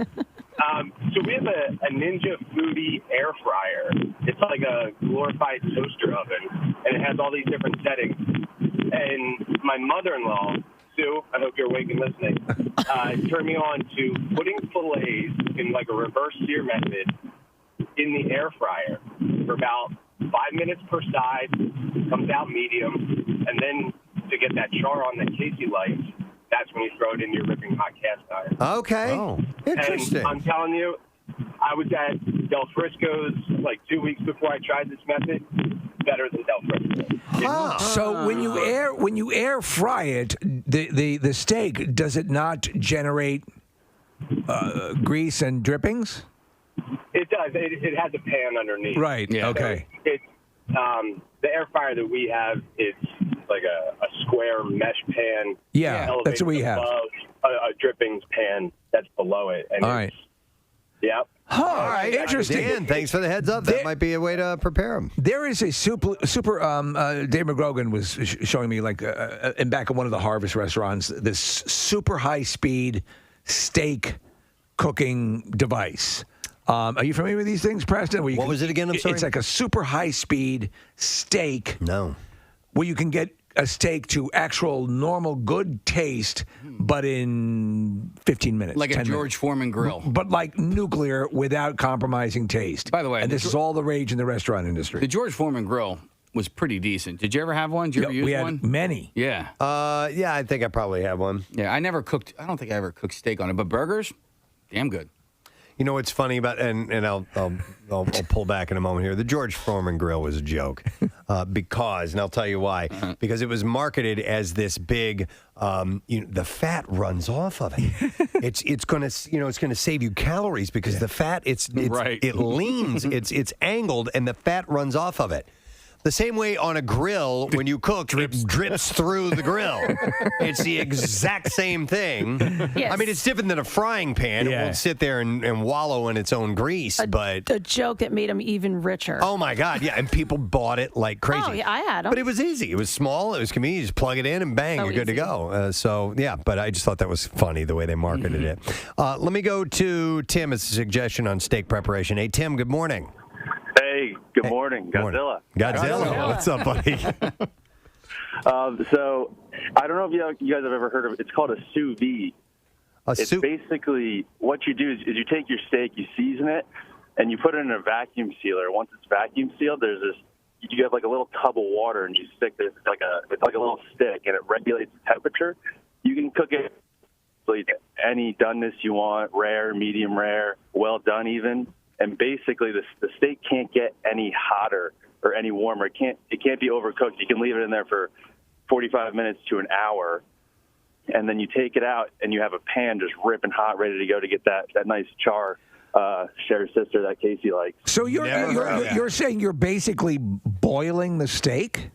So we have a Ninja Foodie air fryer. It's like a glorified toaster oven, and it has all these different settings. And my mother-in-law, Sue, I hope you're awake and listening, turned me on to putting fillets in like a reverse sear method in the air fryer for about 5 minutes per side, comes out medium, and then to get that char on that Casey likes, that's when you throw it in your ripping hot cast iron. Okay. Oh, interesting. And I'm telling you, I was at Del Frisco's like 2 weeks before I tried this method. Better than Del Frisco. So when you air fry it, the steak, does it not generate grease and drippings? It does. It has a pan underneath. Right. Yeah. Okay. It's the air fryer that we have. It's like a square mesh pan. Yeah, that's what we have. Above a drippings pan that's below it. And all right. Yep. All right, interesting. Dan, thanks for the heads up. That might be a way to prepare them. There is a super Dave McGrogan was showing me like in back at one of the Harvest restaurants this super high speed steak cooking device. Are you familiar with these things, Preston? What was it again? I'm sorry. It's like a super high speed steak. No. Where you can get a steak to actual normal good taste, but in 15 minutes. Like a 10 George minutes. Foreman grill. But like nuclear without compromising taste. By the way, and this is all the rage in the restaurant industry. The George Foreman grill was pretty decent. Did you ever have one? Did you ever use we had one? many. Yeah. Yeah, I think I probably have one. Yeah, I never cooked. I don't think I ever cooked steak on it, but burgers, damn good. You know what's funny about, and I'll pull back in a moment here. The George Foreman grill was a joke because, and I'll tell you why. Because it was marketed as this big, the fat runs off of it. It's gonna save you calories because the fat Right. it leans, it's angled, and the fat runs off of it. The same way on a grill, when you cook, it drips through the grill. It's the exact same thing. Yes. I mean, it's different than a frying pan. It won't sit there and wallow in its own grease, but... A joke that made him even richer. Oh, my God, yeah, and people bought it like crazy. Oh, yeah, I had them. But it was easy. It was small. It was convenient. You just plug it in and bang, So you're good to easy. go. Yeah, but I just thought that was funny, the way they marketed it. Let me go to Tim as a suggestion on steak preparation. Hey, Tim, good morning. Hey, good morning, Godzilla. Godzilla. What's up, buddy? So, I don't know if you guys have ever heard of it. It's called a sous vide. It's basically what you do is you take your steak, you season it, and you put it in a vacuum sealer. Once it's vacuum sealed, you have like a little tub of water, and you stick this it's like a little stick, and it regulates the temperature. You can cook it any doneness you want, rare, medium rare, well done even. And basically, the steak can't get any hotter or any warmer. It can't be overcooked. You can leave it in there for 45 minutes to an hour, and then you take it out, and you have a pan just ripping hot, ready to go to get that nice char, Cher's sister that Casey likes. So you're saying you're basically boiling the steak?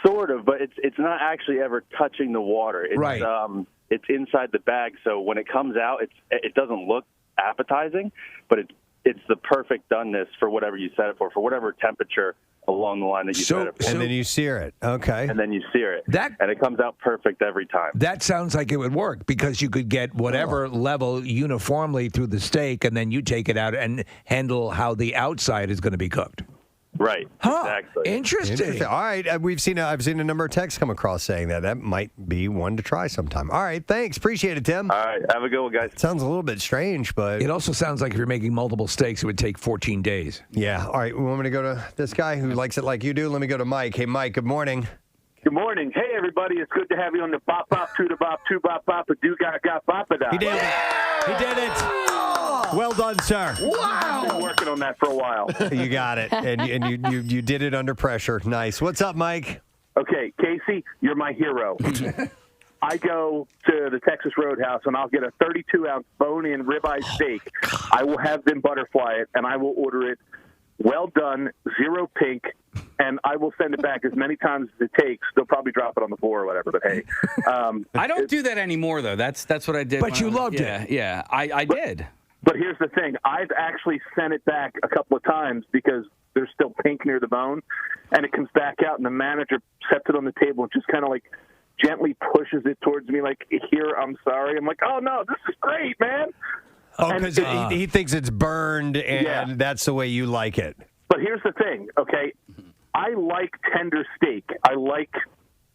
Sort of, but it's not actually ever touching the water. It's, right. It's inside the bag, so when it comes out, it doesn't look appetizing, but it's the perfect doneness for whatever you set it for whatever temperature along the line that you set it for. And then you sear it. Okay. And then you sear it. And it comes out perfect every time. That sounds like it would work because you could get whatever level uniformly through the steak, and then you take it out and handle how the outside is going to be cooked. Right. Exactly. Interesting. All right, I've seen a number of texts come across saying that might be one to try sometime. All right, thanks. Appreciate it, Tim. All right, have a good one, guys. Sounds a little bit strange, but It also sounds like if you're making multiple steaks, it would take 14 days. yeah. All right, we want me to go to this guy who likes it like you do. Let me go to Mike. Hey, Mike. Good morning. Good morning. Hey, everybody. It's good to have you on the Bop Bop to the Bop to Bop Bop a do got Bop a da. He did it. He did it. Well done, sir. I've been working on that for a while. You got it, and you did it under pressure. Nice. What's up, Mike? Okay, Casey, you're my hero. I go to the Texas Roadhouse, and I'll get a 32-ounce bone-in ribeye steak. I will have them butterfly it, and I will order it well done, zero pink, and I will send it back as many times as it takes. They'll probably drop it on the floor or whatever, but hey. I don't do that anymore, though. That's what I did. But you loved it. Yeah, I did. But here's the thing. I've actually sent it back a couple of times because there's still pink near the bone, and it comes back out, and the manager sets it on the table and just kind of like gently pushes it towards me like, here, I'm sorry. I'm like, oh, no, this is great, man. Oh, because he thinks it's burned, and that's the way you like it. But here's the thing, okay? I like tender steak.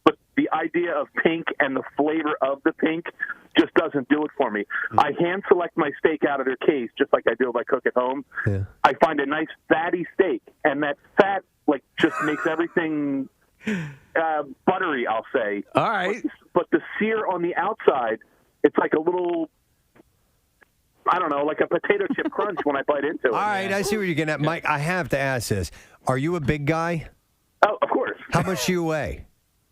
But the idea of pink and the flavor of the pink just doesn't do it for me. I hand select my steak out of their case, just like I do if I cook at home. Yeah. I find a nice fatty steak, and that fat just makes everything buttery, I'll say. All right. But the sear on the outside, it's like a little, I don't know, like a potato chip crunch when I bite into it. All right, I see what you're getting at. Mike, I have to ask this. Are you a big guy? Oh, of course. How much do you weigh?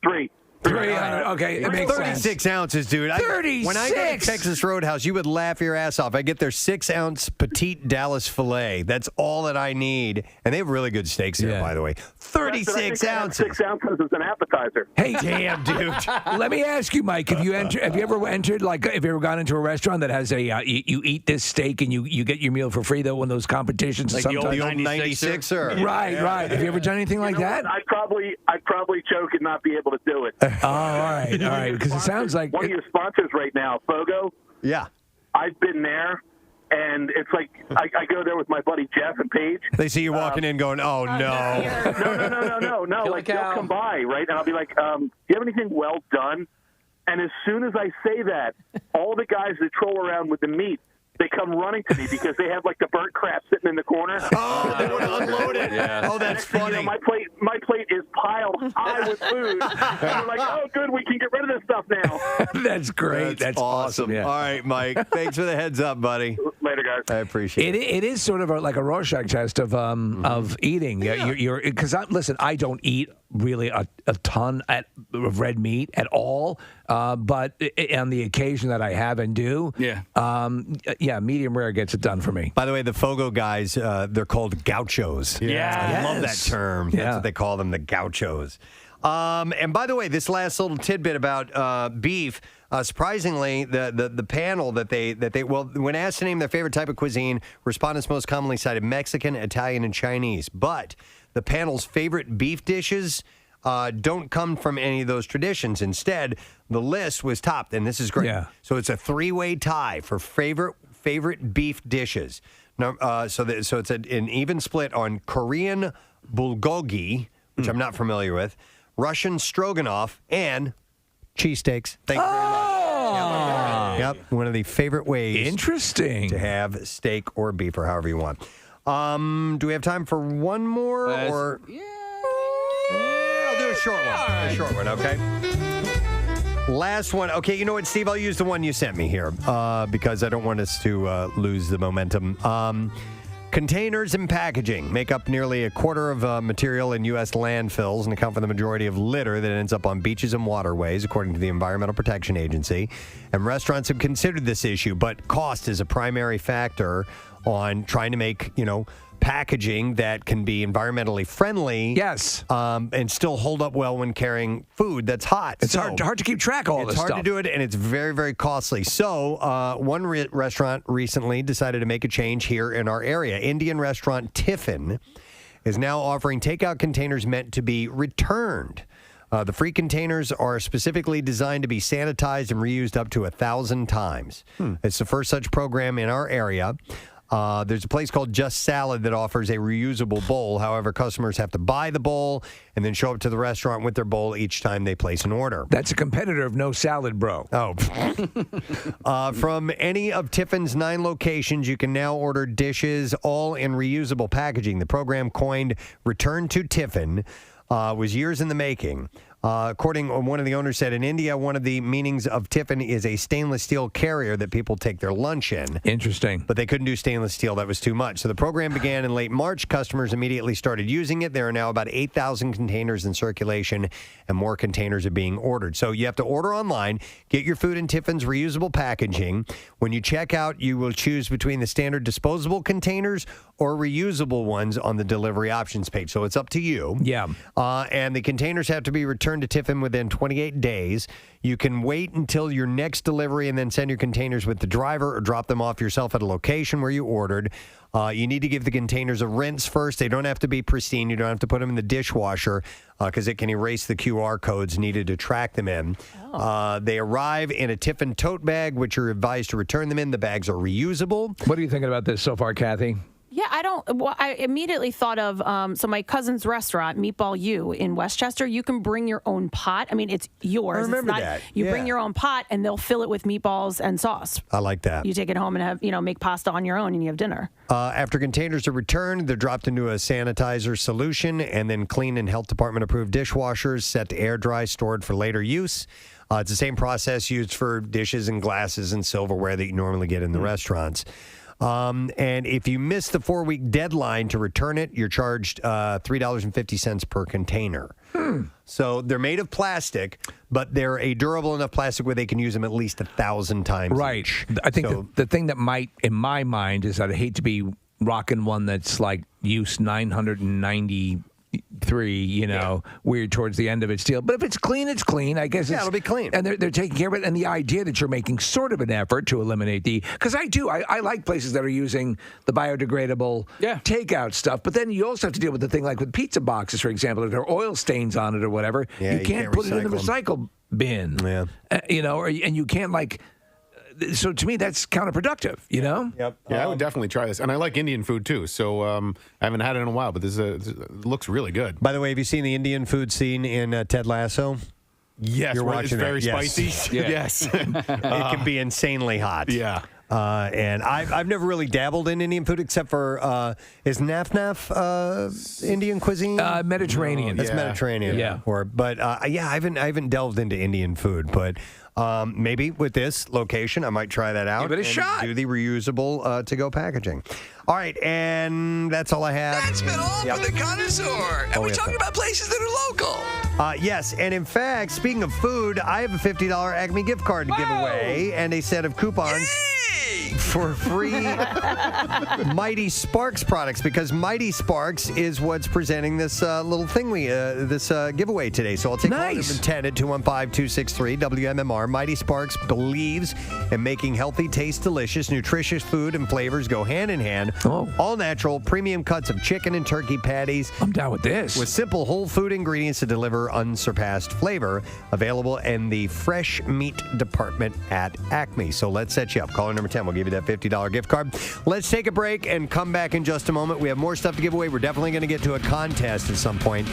3. 300. Okay, it makes 36 ounces, dude. 36. When I go to Texas Roadhouse, you would laugh your ass off. I get their 6-ounce petite Dallas filet. That's all that I need, and they have really good steaks there, by the way. 36 ounces. 6 ounces is an appetizer. Hey, damn, dude. Let me ask you, Mike. Have you ever entered, like, have you ever gone into a restaurant that has a you eat this steak and you get your meal for free, though, in those competitions? Like the old 96er. Right. Have you ever done anything like that? I'd probably choke and not be able to do it. Oh, all right. Because it sounds like one of your sponsors right now, Fogo. Yeah. I've been there, and it's like I go there with my buddy Jeff and Paige. They see you walking in going, oh, no. No. Like, they'll come by, right? And I'll be like, do you have anything well done? And as soon as I say that, all the guys that troll around with the meat, they come running to me because they have like the burnt crap sitting in the corner. Oh, they want to unload it. Yeah. Oh, that's funny. My plate is piled high with food. And I'm like, oh, good, we can get rid of this stuff now. That's great. That's awesome. Yeah. All right, Mike. Thanks for the heads up, buddy. Later, guys. I appreciate it. It is sort of like a Rorschach test of eating. Yeah. You're because listen, I don't eat really a ton of red meat at all, but on the occasion that I have and do, medium rare gets it done for me. By the way, the Fogo guys, they're called gauchos. Yeah, I love that term. That's what they call them, the gauchos. And by the way, this last little tidbit about beef. Surprisingly, the panel that they when asked to name their favorite type of cuisine, respondents most commonly cited Mexican, Italian, and Chinese. But the panel's favorite beef dishes don't come from any of those traditions. Instead, the list was topped, and this is great. Yeah. So it's a 3-way tie for favorite beef dishes. Now, so it's an even split on Korean bulgogi, which I'm not familiar with, Russian stroganoff, and cheesesteaks. Thank you very much. Yep, one of the favorite ways. Interesting. To have steak or beef or however you want. Do we have time for one more? Or I'll do a short one. A short one, okay? Last one. Okay, you know what, Steve? I'll use the one you sent me here because I don't want us to lose the momentum. Containers and packaging make up nearly a quarter of material in U.S. landfills and account for the majority of litter that ends up on beaches and waterways, according to the Environmental Protection Agency. And restaurants have considered this issue, but cost is a primary factor on trying to make, packaging that can be environmentally friendly. Yes. And still hold up well when carrying food that's hot. It's hard to keep track of all this stuff. It's hard to do it, and it's very, very costly. So one restaurant recently decided to make a change here in our area. Indian restaurant Tiffin is now offering takeout containers meant to be returned. The free containers are specifically designed to be sanitized and reused up to 1,000 times. It's the first such program in our area. There's a place called Just Salad that offers a reusable bowl. However, customers have to buy the bowl and then show up to the restaurant with their bowl each time they place an order. That's a competitor of No Salad Bro. Oh. From any of Tiffin's 9 locations, you can now order dishes all in reusable packaging. The program, coined Return to Tiffin, was years in the making. According to one of the owners said, in India, one of the meanings of tiffin is a stainless steel carrier that people take their lunch in. Interesting. But they couldn't do stainless steel. That was too much. So the program began in late March. Customers immediately started using it. There are now about 8,000 containers in circulation, and more containers are being ordered. So you have to order online, get your food in Tiffin's reusable packaging. When you check out, you will choose between the standard disposable containers or reusable ones on the delivery options page. So it's up to you. Yeah. And the containers have to be returned to Tiffin within 28 days. You can wait until your next delivery and then send your containers with the driver or drop them off yourself at a location where you ordered. You need to give the containers a rinse first. They don't have to be pristine. You don't have to put them in the dishwasher because it can erase the QR codes needed to track them in. They arrive in a Tiffin tote bag, which you're advised to return them in. The bags are reusable. What are you thinking about this so far, Kathy? Yeah, I immediately thought of, so my cousin's restaurant, Meatball U in Westchester, you can bring your own pot. I mean, it's yours. I remember it's not, that. You Yeah. bring your own pot and they'll fill it with meatballs and sauce. I like that. You take it home and have, make pasta on your own and you have dinner. After containers are returned, they're dropped into a sanitizer solution and then clean in health department approved dishwashers, set to air dry, stored for later use. It's the same process used for dishes and glasses and silverware that you normally get in the restaurants. And if you miss the 4-week deadline to return it, you're charged $3.50 per container. So they're made of plastic, but they're a durable enough plastic where they can use them at least 1,000 times Right. each. I think the thing that might, in my mind, is that I hate to be rocking one that's like use 993, weird towards the end of its deal. But if it's clean, it's clean. I guess it'll be clean. And they're taking care of it. And the idea that you're making sort of an effort to eliminate because I like places that are using the biodegradable takeout stuff. But then you also have to deal with the thing like with pizza boxes, for example, if there are oil stains on it or whatever. Yeah, you can't put it in the recycle bin. Yeah. And you can't so to me, that's counterproductive, Yep. Yeah, I would definitely try this. And I like Indian food, too. So I haven't had it in a while, but this looks really good. By the way, have you seen the Indian food scene in Ted Lasso? Yes, You're watching it's very that. Yes. spicy. Yes. It can be insanely hot. Yeah. And I've never really dabbled in Indian food except for is naf Indian cuisine? Mediterranean. That's Mediterranean. Yeah. I haven't delved into Indian food, but maybe with this location I might try that out. Give it a shot. Do the reusable to-go packaging. All right, and that's all I have. That's been all for the connoisseur. And we're talking about places that are local. Yes, and in fact, speaking of food, I have a $50 Acme gift card to give away and a set of coupons for free Mighty Sparks products, because Mighty Sparks is what's presenting this little thing this giveaway today. So I'll take one of them 10 at 215-263 WMMR. Mighty Sparks believes in making healthy, taste delicious, nutritious food and flavors go hand in hand. All natural, premium cuts of chicken and turkey patties. I'm down with this. With simple whole food ingredients to deliver unsurpassed flavor. Available in the fresh meat department at Acme. So let's set you up. Caller number 10 will give you that $50 gift card. Let's take a break and come back in just a moment. We have more stuff to give away. We're definitely going to get to a contest at some point.